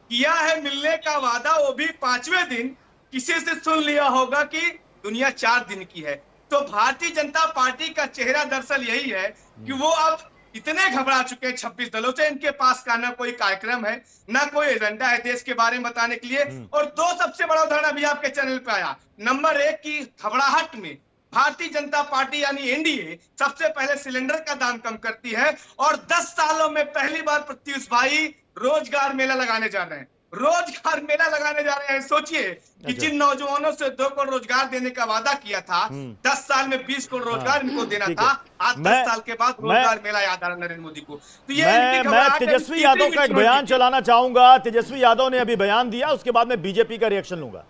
किया है मिलने का वादा वो भी 5वें दिन, किसी से सुन लिया होगा कि दुनिया 4 दिन की है। तो भारतीय जनता पार्टी का चेहरा दरअसल यही है कि वो अब इतने घबरा चुके हैं 26 दलों से, इनके पास का ना कोई कार्यक्रम है, ना कोई एजेंडा है देश के बारे में बताने के लिए। और 2 सबसे बड़ा उदाहरण अभी आपके चैनल पे आया। नंबर 1 की घबराहट में भारतीय जनता पार्टी यानी एनडीए सबसे पहले सिलेंडर का दाम कम करती है, और 10 सालों में पहली बार प्रत्युष भाई रोजगार मेला लगाने जा रहे हैं। रोजगार मेला लगाने जा रहे हैं। सोचिए कि जिन नौजवानों से 2 करोड़ रोजगार देने का वादा किया था, 10 साल में 20 करोड़ रोजगार इनको देना था, आज 10 साल के बाद रोजगार मेला याद आ रहा नरेंद्र मोदी को। तो ये मैं तेजस्वी यादव का एक बयान चलाना चाहूंगा। तेजस्वी यादव ने अभी बयान दिया, उसके बाद में बीजेपी का रिएक्शन लूंगा।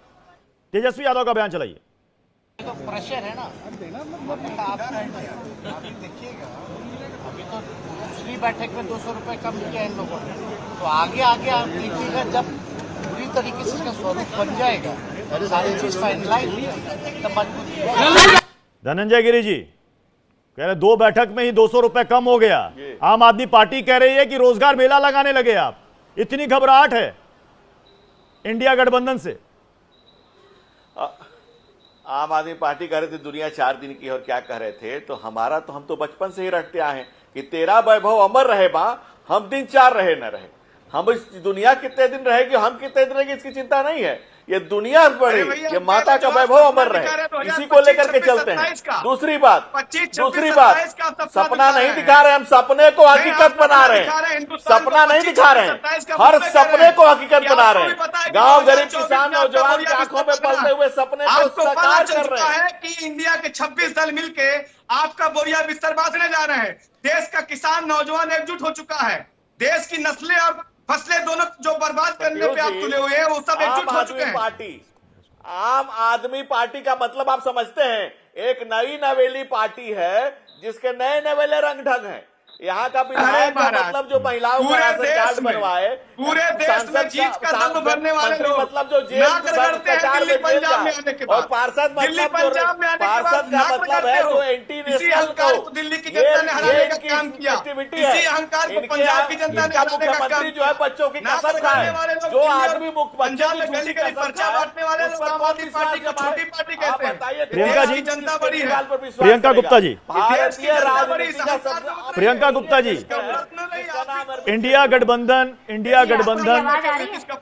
तेजस्वी यादव का बयान चलाइए। तो प्रेशर है ना, अभी देखिएगा, अभी तो दूसरी बैठक में 200 रुपए कम किया इन लोगों ने, तो आगे आप देखिएगा जब पूरी तरीके से इसका स्वरूप बन जाएगा, सारी चीज फाइनलाइज तब मजबूत। धनंजय गिरी जी कह रहे 2 बैठक में ही 200 रुपए कम हो गया। आम आदमी पार्टी कह रही है कि रोजगार मेला लगाने लगे आप, इतनी घबराहट है इंडिया गठबंधन से। आम आदमी पार्टी कह रहे थे दुनिया 4 दिन की, और क्या कह रहे थे, तो हमारा तो हम तो बचपन से ही रटते आए हैं कि तेरा वैभव अमर रहे मां, हम दिन 4 रहे न रहे, हम इस दुनिया कितने दिन रहेगी, हम कितने दिन रहेंगे, इसकी चिंता नहीं है। ये दुनिया बड़ी, ये माता का वैभव अमर रहे, इसी को लेकर के चलते हैं। दूसरी बात, सपना नहीं दिखा रहे, हम सपने को हकीकत बना रहे हैं। सपना नहीं दिखा रहे हैं, हर सपने को हकीकत बना रहे हैं। गांव गरीब किसान नौजवान की आंखों में पलते हुए सपने को साकार कर रहे हैं कि इंडिया के 26 दल मिलके आपका बोरिया बिस्तर बांटने जा रहे हैं। देश का किसान नौजवान एकजुट हो चुका है, देश की नस्लें और फसलें दोनों जो बर्बाद करने पे आप तुले हुए हैं, वो सब एकजुट हो चुके हैं। आम आदमी पार्टी का मतलब आप समझते हैं, एक नई नवेली पार्टी है जिसके नए नवेले रंग ढंग हैं। यहाँ का विधायक का मतलब जो महिलाओं का राशन कार्ड बनवाए, पूरे देश में जीत का दम भरने वाले लोग, मतलब जो जेल और पार्षद मतलब पार्षद का मतलब है जो एंटी नेशनल को दिल्ली की जनता ने हराने का काम किया, इसी अहंकार को पंजाब की जनता ने हराने का काम किया। जो है बच्चों की कसम खाए, जो आदमी पंजाब में गली गली पर्चा बांटने वाले लोग आम आदमी पार्टी को छोटी पार्टी कहते हैं। प्रियंका जी, जनता बड़ी है। प्रियंका गुप्ता जी, भारतीय राजनीति का प्रियंका गुप्ता जी, इंडिया गठबंधन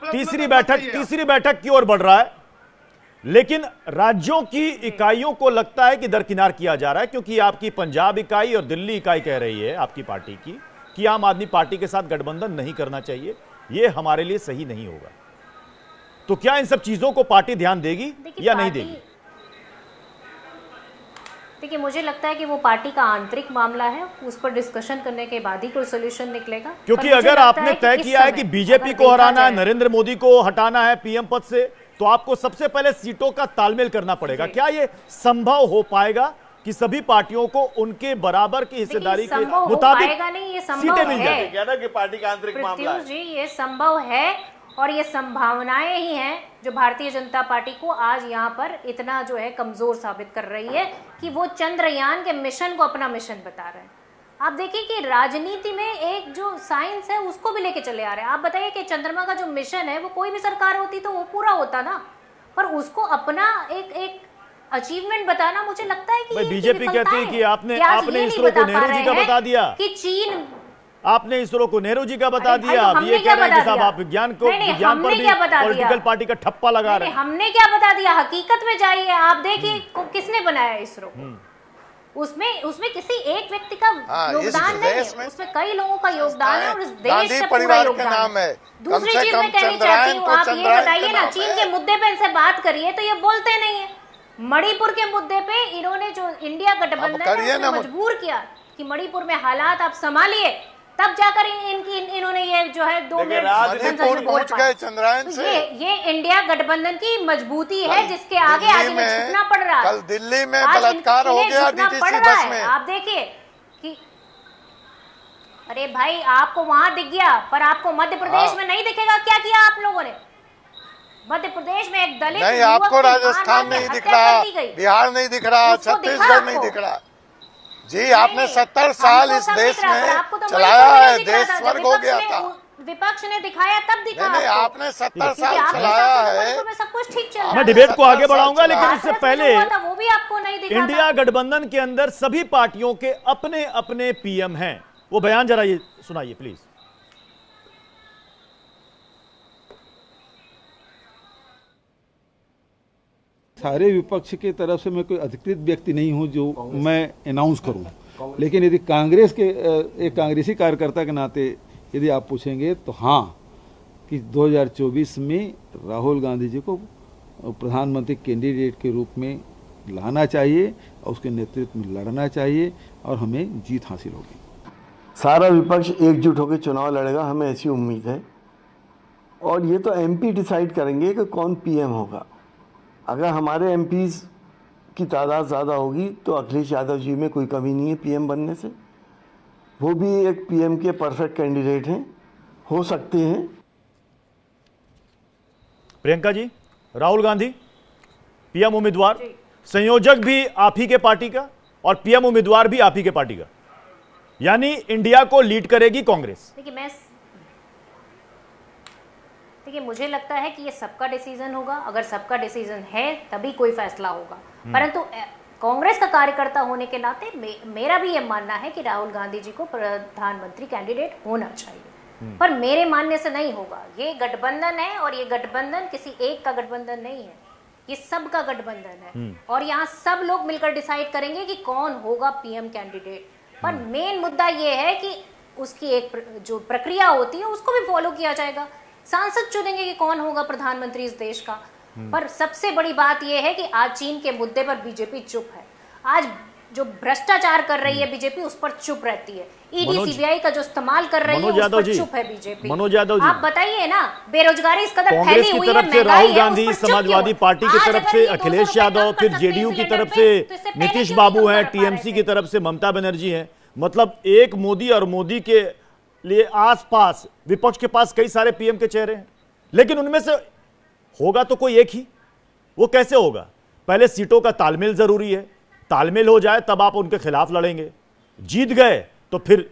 तीसरी बैठक की ओर बढ़ रहा है, लेकिन राज्यों की इकाइयों को लगता है कि दरकिनार किया जा रहा है, क्योंकि आपकी पंजाब इकाई और दिल्ली इकाई कह रही है आपकी पार्टी की कि आम आदमी पार्टी के साथ गठबंधन नहीं करना चाहिए, ये हमारे लिए सही नहीं होगा। तो क्या इन सब चीजों को पार्टी ध्यान देगी या नहीं देगी? देखिए, मुझे लगता है कि वो पार्टी का आंतरिक मामला है, उस पर डिस्कशन करने के बाद ही कोई सोल्यूशन निकलेगा। क्योंकि अगर आपने तय किया है कि बीजेपी को हराना है, नरेंद्र मोदी को हटाना है पीएम पद से, तो आपको सबसे पहले सीटों का तालमेल करना पड़ेगा। क्या ये संभव हो पाएगा कि सभी पार्टियों को उनके बराबर की हिस्सेदारी के मुताबिक सीटें मिल जाए? पार्टी का आंतरिक मामला है जी, ये संभव है, और ये संभावनाएं ही हैं जो भारतीय जनता पार्टी को आज यहाँ पर इतना जो है कमजोर साबित कर रही है कि वो चंद्रयान के मिशन को अपना मिशन बता रहे हैं। आप देखिए कि राजनीति में एक जो साइंस है उसको भी लेके चले आ रहे हैं। आप बताइए कि चंद्रमा का जो मिशन है वो कोई भी सरकार होती तो वो पूरा होता ना, पर उसको अपना एक अचीवमेंट बताना, मुझे लगता है कि बीजेपी कहती है कि आपने इसरो को नेहरू जी का बता दिया कि चीन, आपने इसरो को नेहरू जी का बता दिया। अब ये कह रहे हैं कि साहब आप विज्ञान पर भी पॉलिटिकल पार्टी का ठप्पा लगा रहे हैं। हमने क्या बता दिया? हकीकत में जाइए, आप देखिए किसने बनाया इसरो। उसमें किसी एक व्यक्ति का योगदान नहीं है, उसमें कई लोगों का योगदान है और इस देश का पूरा योगदान है। दूसरी चीज मैं कहनी चाहती हूँ, आप ये बताइए ना, चीन के मुद्दे पे इनसे बात करिए तो ये बोलते नहीं है। मणिपुर के मुद्दे पे इन्होंने जो इंडिया गठबंधन ने मजबूर किया कि मणिपुर में हालात आप संभालिए, तब जाकर इन्होंने ये जो है 2 मणिपुर पहुंच गए चंद्रायन से। ये इंडिया गठबंधन की मजबूती है जिसके आगे आज इन्हें झुकना पड़ रहा है। कल दिल्ली में बलात्कार हो गया डीटीसी बस में। आप देखिए कि अरे भाई आपको वहां दिख गया, पर आपको मध्य प्रदेश में नहीं दिखेगा। क्या किया आप लोगों ने? मध्य प्रदेश में एक दलित नहीं, आपको राजस्थान नहीं दिख रहा, बिहार नहीं दिख रहा, छत्तीसगढ़ नहीं दिख रहा। जी आपने 70 साल इस देश में चलाया है, देश स्वर्ग हो गया था। विपक्ष ने दिखाया तब दिखा। नहीं, आपने 70 साल चलाया है, सब कुछ ठीक चल रहा है। मैं डिबेट को आगे बढ़ाऊंगा, लेकिन उससे पहले वो भी आपको नहीं दिखा। इंडिया गठबंधन के अंदर सभी पार्टियों के अपने अपने पीएम हैं। वो बयान जरा ये सुनाइए प्लीज। सारे विपक्ष की तरफ से मैं कोई अधिकृत व्यक्ति नहीं हूं जो मैं अनाउंस करूं, लेकिन यदि कांग्रेस के एक कांग्रेसी कार्यकर्ता के नाते यदि आप पूछेंगे तो हाँ, कि 2024 में राहुल गांधी जी को प्रधानमंत्री कैंडिडेट के रूप में लाना चाहिए और उसके नेतृत्व में लड़ना चाहिए और हमें जीत हासिल होगी। सारा विपक्ष एकजुट होकर चुनाव लड़ेगा, हमें ऐसी उम्मीद है। और ये तो एमपी डिसाइड करेंगे कि कौन पीएम होगा। अगर हमारे एमपीज की तादाद ज़्यादा होगी तो अखिलेश यादव जी में कोई कमी नहीं है पीएम बनने से। वो भी एक पीएम के परफेक्ट कैंडिडेट हैं, हो सकते हैं। प्रियंका जी, राहुल गांधी पीएम उम्मीदवार, संयोजक भी आप ही के पार्टी का और पीएम उम्मीदवार भी आप ही के पार्टी का, यानी इंडिया को लीड करेगी कांग्रेस। देखिए मुझे लगता है कि ये सबका डिसीजन होगा। अगर सबका डिसीजन है तभी कोई फैसला होगा, परंतु कांग्रेस का कार्यकर्ता होने के नाते मेरा भी ये मानना है कि राहुल गांधी जी को प्रधानमंत्री कैंडिडेट होना चाहिए, पर मेरे मानने से नहीं होगा। ये गठबंधन है और ये गठबंधन किसी एक का गठबंधन नहीं है, ये सब का गठबंधन है और यहाँ सब लोग मिलकर डिसाइड करेंगे कि कौन होगा पीएम कैंडिडेट। पर मेन मुद्दा ये है कि उसकी एक जो प्रक्रिया होती है उसको भी फॉलो किया जाएगा। सांसद चुनेंगे कि कौन होगा प्रधानमंत्री इस देश का। पर सबसे बड़ी बात यह है कि आज चीन के मुद्दे पर बीजेपी चुप है। आज जो भ्रष्टाचार कर रही है बीजेपी उस पर चुप रहती है। ईडी सीबीआई का जो इस्तेमाल कर रही है उस पर चुप है बीजेपी। मनोज यादव जी, आप बताइए ना, बेरोजगारी इस कदर फैली हुई है, महंगाई है, राहुल गांधी, समाजवादी पार्टी की तरफ से अखिलेश यादव, फिर जेडीयू की तरफ से नीतीश बाबू हैं, टीएमसी की तरफ से ममता बनर्जी हैं। मतलब एक मोदी और मोदी के लिए आसपास विपक्ष के पास कई सारे पीएम के चेहरे हैं, लेकिन उनमें से होगा तो कोई एक ही। वो कैसे होगा? पहले सीटों का तालमेल जरूरी है, तालमेल हो जाए तब आप उनके खिलाफ लड़ेंगे। जीत गए तो फिर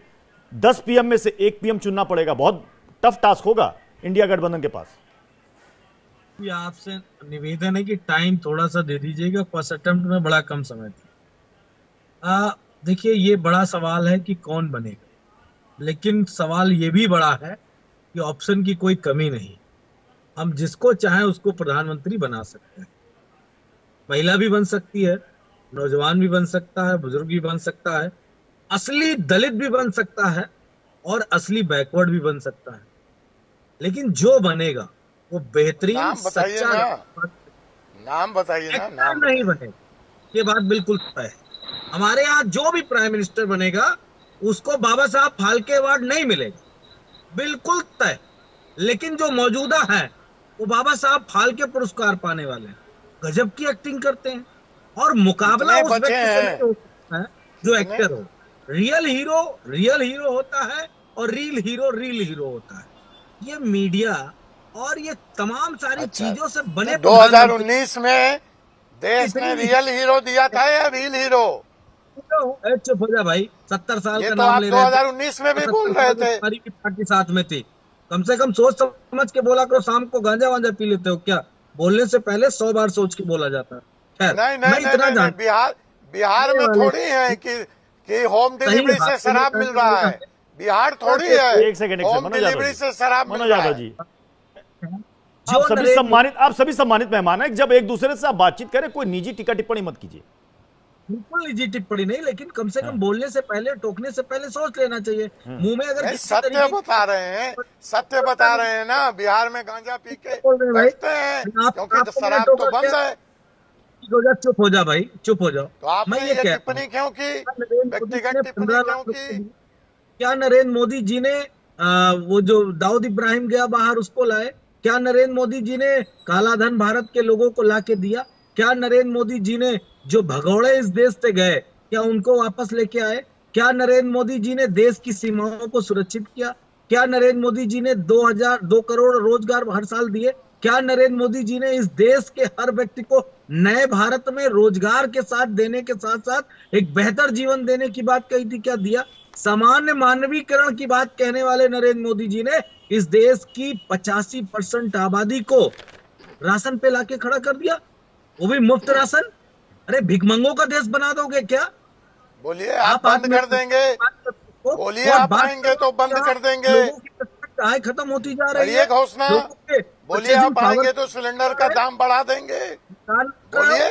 10 पीएम में से एक पीएम चुनना पड़ेगा। बहुत टफ टास्क होगा इंडिया गठबंधन के पास। आपसे निवेदन है कि टाइम थोड़ा सा दे दीजिएगा, फर्स्ट अटेम्प्ट में बड़ा कम समय था। देखिए ये बड़ा सवाल है कि कौन बनेगा, लेकिन सवाल ये भी बड़ा है कि ऑप्शन की कोई कमी नहीं। हम जिसको चाहें उसको प्रधानमंत्री बना सकते हैं। महिला भी बन सकती है, नौजवान भी बन सकता है, बुजुर्ग भी बन सकता है, असली दलित भी बन सकता है और असली बैकवर्ड भी बन सकता है। लेकिन जो बनेगा वो बेहतरीन सच्चा नाम बताइए ना, नाम नहीं बनेगा, ये बात बिल्कुल तय है। हमारे यहाँ जो भी प्राइम मिनिस्टर बनेगा उसको बाबा साहब फाल्के अवार्ड नहीं मिलेगा, बिल्कुल तय। लेकिन जो मौजूदा है वो बाबा साहब फाल्के पुरस्कार पाने वाले हैं। गजब की एक्टिंग करते हैं और मुकाबला उस व्यक्ति से है जो एक्टर हो। रियल हीरो होता है और रील हीरो होता है। ये मीडिया और ये तमाम सारी चीजों से बने। 2019 में देश ने रियल हीरो दिया था या रील हीरो? चुप हो जा भाई, 70 साल ये का तो नाम आप ले रहे थे। 2019 में भी बोल रहे थे। हमारी भी पार्टी साथ में थी। कम से कम सोच समझ के बोला करो। शाम को गांजा वांजा पी लेते हो क्या? बोलने से पहले 100 बार सोच के बोला जाता है। खैर, नहीं मैं नहीं इतना नहीं, जान बिहार में थोड़ी है कि होम डिलीवरी से शराब मिल रहा है। बिहार थोड़ी है एक सेकंड होम डिलीवरी से शराब मिल मनोज रहा यादव है। जी, आप सभी सम्मानित मेहमान हैं। जब एक दूसरे से आप बातचीत करें, कोई निजी टीका टिप्पणी मत कीजिए। बिल्कुल निजी टिप्पणी नहीं, लेकिन कम से कम बोलने से पहले, टोकने से पहले सोच लेना चाहिए। मुंह में अगर सत्य बता रहे हैं, सत्य बता रहे हैं ना। बिहार में गांजा पी के बैठते हैं क्योंकि शराब तो बंद है। चुप हो जा भाई, चुप हो जाओ। तो आपने ये टिप्पणी क्यों की? व्यक्तिगत टिप्पणी क्यों की? क्या नरेंद्र मोदी जी ने वो जो दाऊद इब्राहिम गया बाहर उसको लाए? क्या नरेंद्र मोदी जी ने काला धन भारत के लोगों को लाके दिया? क्या नरेंद्र मोदी जी ने जो भगौड़े इस देश से गए, क्या उनको वापस लेके आए? क्या नरेंद्र मोदी जी ने देश की सीमाओं को सुरक्षित किया? क्या नरेंद्र मोदी जी ने 2 करोड़ रोजगार हर साल दिए? क्या नरेंद्र मोदी जी ने इस देश के हर व्यक्ति को नए भारत में रोजगार के साथ देने के साथ साथ एक बेहतर जीवन देने की बात कही थी? क्या दिया? सामान्य मानवीकरण की बात कहने वाले नरेंद्र मोदी जी ने इस देश की 85% आबादी को राशन पे लाके खड़ा कर दिया, वो भी मुफ्त राशन। अरे भिखमंगों का देश बना दोगे क्या? बोलिए, आप बंद कर देंगे? बोलिए, आप आएंगे तो बंद कर देंगे? आय खत्म होती जा रही है। घोषणा बोलिए, आप आएंगे तो सिलेंडर का दाम बढ़ा देंगे? बोलिए,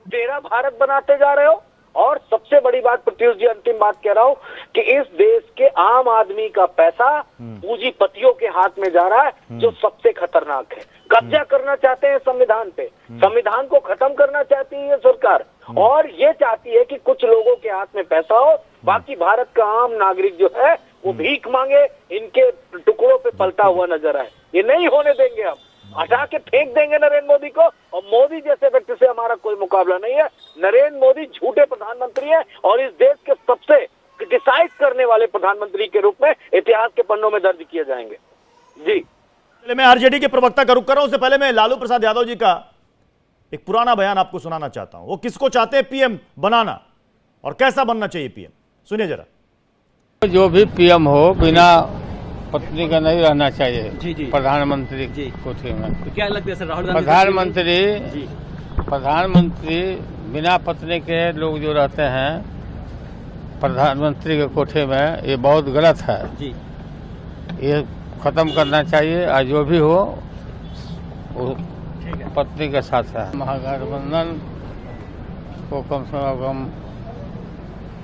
तेरा भारत बनाते जा रहे हो। और सबसे बड़ी बात प्रत्युष जी, अंतिम बात कह रहा हूँ कि इस देश के आम आदमी का पैसा पूंजीपतियों के हाथ में जा रहा है, जो सबसे खतरनाक है। कब्जा करना चाहते हैं संविधान पे, संविधान को खत्म करना चाहती है ये सरकार, और ये चाहती है कि कुछ लोगों के हाथ में पैसा हो, बाकी भारत का आम नागरिक जो है वो भीख मांगे, इनके टुकड़ों पे पलता हुआ नजर आए। ये नहीं होने देंगे हम। हटा के फेंक देंगे नरेंद्र मोदी को, और मोदी जैसे व्यक्ति से हमारा कोई मुकाबला नहीं है। नरेंद्र मोदी झूठे प्रधानमंत्री है और इस देश के सबसे डिसाइड करने वाले प्रधानमंत्री के रूप में इतिहास के पन्नों में दर्ज किए जाएंगे। जी, मैं आरजेडी के प्रवक्ता का रुख कर रहा हूं। उससे पहले मैं लालू प्रसाद यादव जी का एक पुराना बयान आपको सुनाना चाहता हूं। वो किसको चाहते हैं पीएम बनाना और कैसा बनना चाहिए पीएम, सुनिए जरा। जो भी पीएम हो बिना पत्नी का नहीं रहना चाहिए। जी। प्रधानमंत्री कोठी में तो क्या लगता है सर? राहुल गांधी प्रधानमंत्री बिना पत्नी के लोग जो रहते हैं प्रधानमंत्री के कोठे में, ये बहुत गलत है जी। ये खत्म करना चाहिए, और जो भी हो वो पत्नी के साथ है। महागठबंधन को कम से कम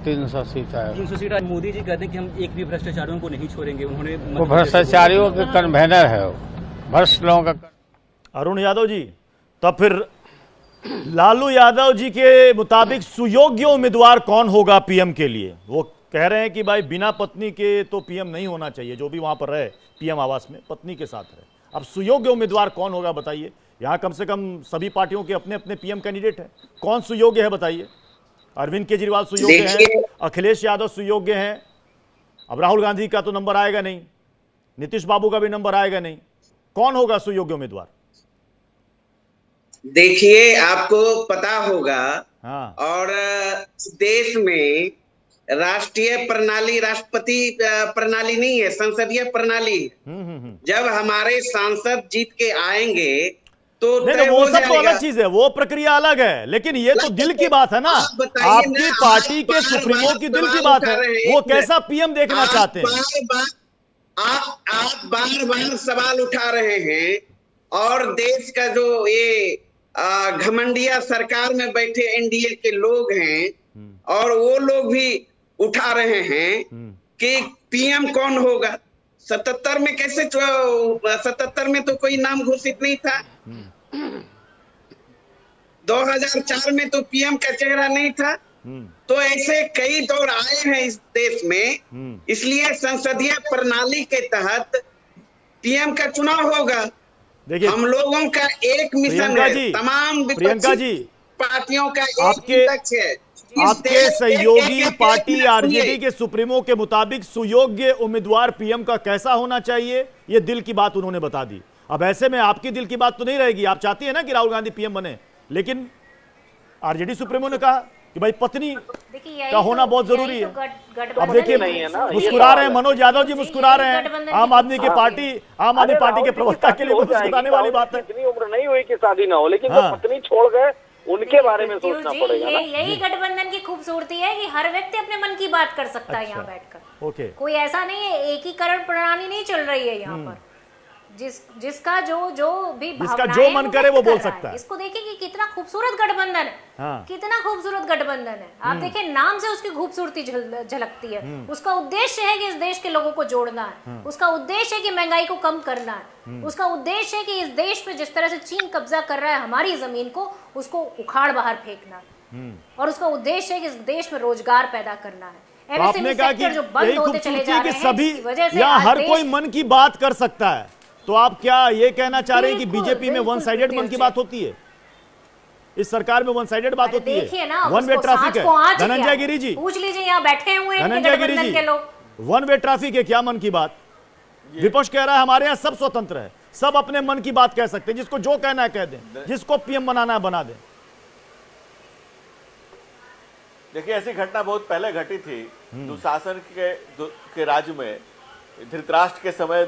300 सीट है। 300 सीट। मोदी जी कहते हैं कि हम एक भी भ्रष्टाचारियों को नहीं छोड़ेंगे। उन्होंने वो भ्रष्टाचारियों के कन्वेनर है, भ्रष्ट लोगों का। अरुण यादव जी, तब फिर लालू यादव जी के मुताबिक सुयोग्य उम्मीदवार कौन होगा पीएम के लिए? वो कह रहे हैं कि भाई बिना पत्नी के तो पीएम नहीं होना चाहिए, जो भी वहां पर रहे पीएम आवास में पत्नी के साथ रहे। अब सुयोग्य उम्मीदवार कौन होगा बताइए? यहां कम से कम सभी पार्टियों के अपने अपने पीएम कैंडिडेट हैं। कौन सुयोग्य है बताइए? अरविंद केजरीवाल सुयोग्य हैं, अखिलेश यादव सुयोग्य हैं, अब राहुल गांधी का तो नंबर आएगा नहीं, नीतीश बाबू का भी नंबर आएगा नहीं। कौन होगा सुयोग्य उम्मीदवार? देखिए, आपको पता होगा, हाँ। और देश में राष्ट्रीय प्रणाली राष्ट्रपति प्रणाली नहीं है, संसदीय प्रणाली है। जब हमारे सांसद जीत के आएंगे तो नहीं, वो सब तो अलग चीज है, वो प्रक्रिया अलग है, लेकिन ये तो दिल की बात है ना। आपकी पार्टी के सुप्रीमो की दिल की बात है, वो कैसा पीएम देखना चाहते हैं। आप बार बार सवाल उठा रहे हैं, और देश का जो ये घमंडिया सरकार में बैठे एनडीए के लोग हैं, और वो लोग भी उठा रहे हैं कि पीएम कौन होगा। 77 में कैसे 77 में तो कोई नाम घोषित नहीं था। 2004 में तो पीएम का चेहरा नहीं था। तो ऐसे कई दौर आए हैं इस देश में, इसलिए संसदीय प्रणाली के तहत पीएम का चुनाव होगा। देखिए, हम लोगों का एक मिशन है, तमाम विपक्षी पार्टियों का एक लक्ष्य है। आपके सहयोगी पार्टी आरजेडी के सुप्रीमो के मुताबिक सुयोग्य उम्मीदवार पीएम का कैसा होना चाहिए, ये दिल की बात उन्होंने बता दी। अब ऐसे में आपकी दिल की बात तो नहीं रहेगी, आप चाहती है ना कि राहुल गांधी पीएम बने, लेकिन आरजेडी सुप्रीमो ने कहा कि भाई पत्नी देखिए का होना बहुत जरूरी है। अब देखिए नहीं है ना, मुस्कुरा रहे हैं मनोज यादव जी, मुस्कुरा रहे हैं। आम आदमी की पार्टी, आम आदमी पार्टी के प्रवक्ता के लिए मुस्कुराने वाली बात है। इतनी उम्र नहीं हुई कि शादी ना हो, लेकिन हाँ। जो पत्नी छोड़ गए उनके बारे में सोचना पड़ेगा ना। यही गठबंधन की खूबसूरती है कि हर व्यक्ति अपने मन की बात कर सकता है यहाँ बैठकर। ओके, कोई ऐसा नहीं है, एकीकरण प्रणाली नहीं चल रही है यहाँ पर। जिसका जो भी जिसका जो मन करे वो बोल सकता है। इसको देखिए कि कितना खूबसूरत गठबंधन है। हाँ। कितना खूबसूरत गठबंधन है। आप देखिए नाम से उसकी खूबसूरती झलकती है। उसका उद्देश्य है कि इस देश के लोगों को जोड़ना है। उसका उद्देश्य है कि महंगाई को कम करना है। उसका उद्देश्य है कि इस देश पे जिस तरह से चीन कब्जा कर रहा है हमारी जमीन को, उसको उखाड़ बाहर फेंकना है। और उसका उद्देश्य है कि इस देश में रोजगार पैदा करना है। आपने कहा कि जो बंद होते चले जा रहे हैं, सभी जिसकी वजह से या आज हर देश- कोई मन की बात कर सकता है, तो आप क्या ये कहना चाह रहे हैं कि बीजेपी में वन साइडेड मन की बात होती है? इस सरकार में वन साइडेड बात होती देखिए ना, है, वन वे ट्रैफिक है। धनंजय गिरी जी, पूछ लीजिए, यहाँ बैठे हुए हैं धनंजय गिरी गठबंधन जी, के लोग। वन वे ट्रैफिक है क्या मन की बात? विपक्ष कह रहा है हमारे यहाँ सब स्वतंत्र है, सब अपने मन की बात कह सकते हैं, जिसको जो कहना है कह दें, जिसको पीएम बनाना है बना दें। देखिए ऐसी घटना बहुत पहले घटी थी दुशासन के राज्य में। धृतराष्ट्र के समय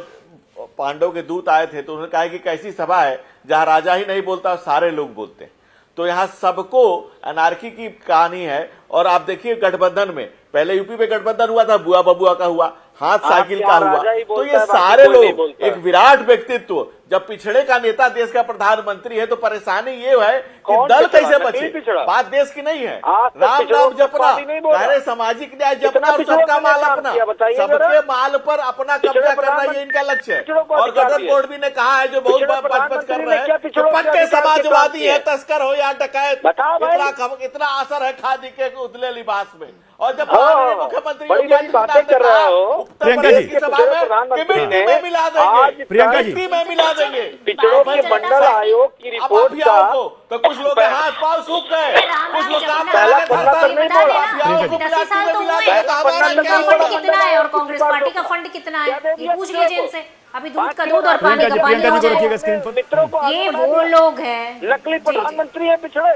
पांडव के दूत आए थे तो उन्होंने कहा कि कैसी सभा है जहां राजा ही नहीं बोलता सारे लोग बोलते हैं। तो यहाँ सबको अनार्की की कहानी है। और आप देखिए गठबंधन में पहले यूपी में गठबंधन हुआ था, बुआ बबुआ का हुआ, हाथ साइकिल का हुआ, तो ये सारे लोग एक विराट व्यक्तित्व। जब पिछड़े का नेता देश का प्रधानमंत्री है तो परेशानी ये है कि दल कैसे बचे। बात देश की नहीं है, राम नाम जपना, पहले सामाजिक न्याय जपना और सबका माल अपना, सबके माल पर अपना कब्जा करना ये इनका लक्ष्य है। और गठन बोर्ड भी ने कहा है जो बहुत बच कर रहे हैं, पक्के समाजवादी है, तस्कर हो या डकैत, इतना असर है खादी के उतले लिबास में। और जब मुख्यमंत्री बड़ी बड़ी बातें कर रहे हो प्रियंका जी, प्रधानमंत्री ने मिला देंगे, प्रियंका जी में मिला देंगे पिछड़ों के मंडल आयोग की रिपोर्ट का तो कुछ लोग हाथ पांव सूख गए, कुछ लोग काम पहला फंड नहीं बोला। कितना है और कांग्रेस पार्टी का फंड कितना है ये पूछ लीजिए इनसे। अभी दूध का दूध और पानी का पानी हो जाएगा। ये वो लोग हैं, नकली प्रधानमंत्री है पिछड़े।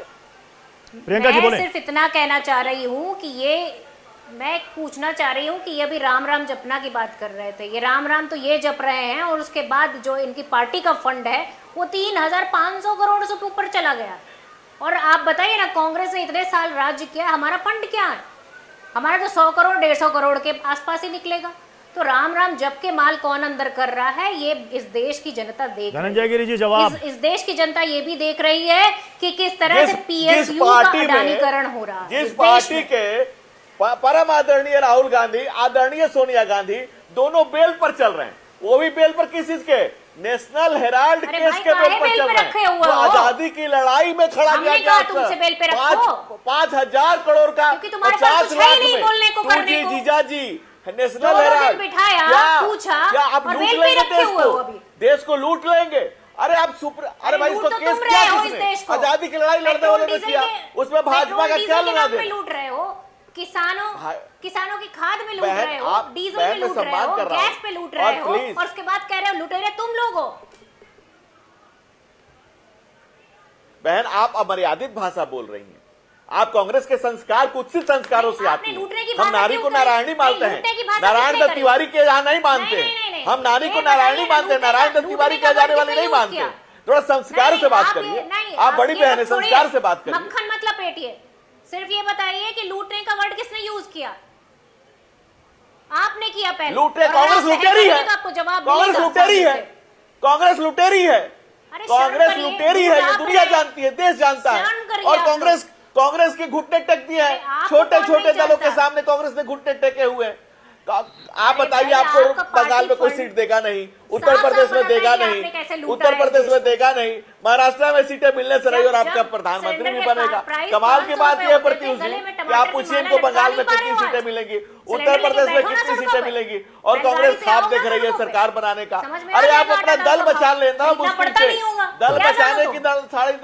प्रियंका जी मैं बोले। सिर्फ इतना कहना चाह रही हूँ कि ये मैं पूछना चाह रही हूँ कि ये अभी राम राम जपना की बात कर रहे थे, ये राम राम तो ये जप रहे हैं और उसके बाद जो इनकी पार्टी का फंड है वो 3,500 करोड़ से ऊपर चला गया। और आप बताइए ना, कांग्रेस ने इतने साल राज्य किया, हमारा फंड क्या है? हमारा तो 100 करोड़ 150 करोड़ के आसपास ही निकलेगा। तो राम राम जप के माल कौन अंदर कर रहा है ये इस देश की जनता देख रही है। धनंजय गिरी जी जवाब। इस देश की जनता ये भी देख रही है कि किस तरह से पीएसयू का अडानीकरण हो रहा है। जिस पार्टी के परम आदरणीय राहुल गांधी, आदरणीय सोनिया गांधी दोनों बेल पर चल रहे हैं, वो भी बेल पर किस चीज के? नेशनल हेराल्ड केस के बेल पर चल रहे हैं। तो आजादी की लड़ाई में खड़ा किया गया 5,000 करोड़ का 50 लाख में जीजा जी नेशनल हेराल्ड क्या आप लूट लेंगे देश को? देश को लूट लेंगे? अरे आप अरे भाई इसको केस किया किसने? आजादी की लड़ाई लड़ने वालों ने किया, उसमें भाजपा का क्या लेना देना? लूट रहे हो किसानों की खाद में लूट रहे हो, डीजल में लूट रहे हो, गैस पे लूट रहे हो और उसके बाद कह रहे हो लुटेरे तुम लोग हो। बहन आप अमर्यादित भाषा बोल रही हैं। आप कांग्रेस के संस्कार कुत्सित संस्कारों से आती हैं। हम नारी को नारायणी मानते हैं, नारायण दत्त तिवारी के यहाँ नहीं मानते। हम नारी को नारायणी मानते हैं, नारायण दत्त तिवारी के जाने वाली नहीं मानते। थोड़ा संस्कार से बात करिए, आप बड़ी बहन है, संस्कार से बात करिए। मक्खन मतलब पेटिए, सिर्फ ये बताइए कि लूटने का वर्ड किसने यूज किया? आपने किया पहले। लूटे कांग्रेस लुटेरी है, कांग्रेस लुटेरी है, कांग्रेस लुटेरी है, कांग्रेस लुटेरी है, ये दुनिया जानती है, देश जानता है। और कांग्रेस के घुटने टेक दिए हैं, छोटे छोटे दलों के सामने कांग्रेस ने घुटने टेके हुए हैं। आप बताइए, आपको बंगाल में कोई सीट देगा नहीं, उत्तर प्रदेश में देगा नहीं, उत्तर प्रदेश में देगा नहीं, महाराष्ट्र में सीटें मिलने से रही और आपका प्रधानमंत्री भी बनेगा। कमाल की बात यह प्रत्युष जी कि आप पूछिए इनको बंगाल में कितनी सीटें मिलेंगी, उत्तर प्रदेश में कितनी सीटें मिलेगी, और कांग्रेस खाब देख रही है सरकार बनाने का। अरे आप अपना दल बचा लेना मुश्किल से, दल बचाने की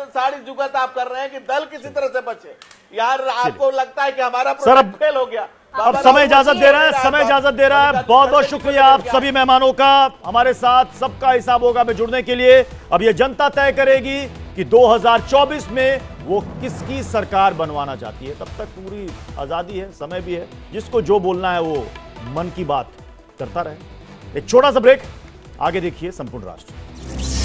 सारी जुगत आप कर रहे हैं कि दल किसी तरह से बचे। यार आपको लगता है कि हमारा प्रोजेक्ट फेल हो गया। अब समय इजाजत दे रहा है, समय इजाजत दे रहा है। बहुत बहुत शुक्रिया आप सभी मेहमानों का हमारे साथ सबका हिसाब होगा में जुड़ने के लिए। अब ये जनता तय करेगी कि 2024 में वो किसकी सरकार बनवाना चाहती है। तब तक पूरी आजादी है, समय भी है, जिसको जो बोलना है वो मन की बात करता रहे। एक छोटा सा ब्रेक, आगे देखिए संपूर्ण राष्ट्र।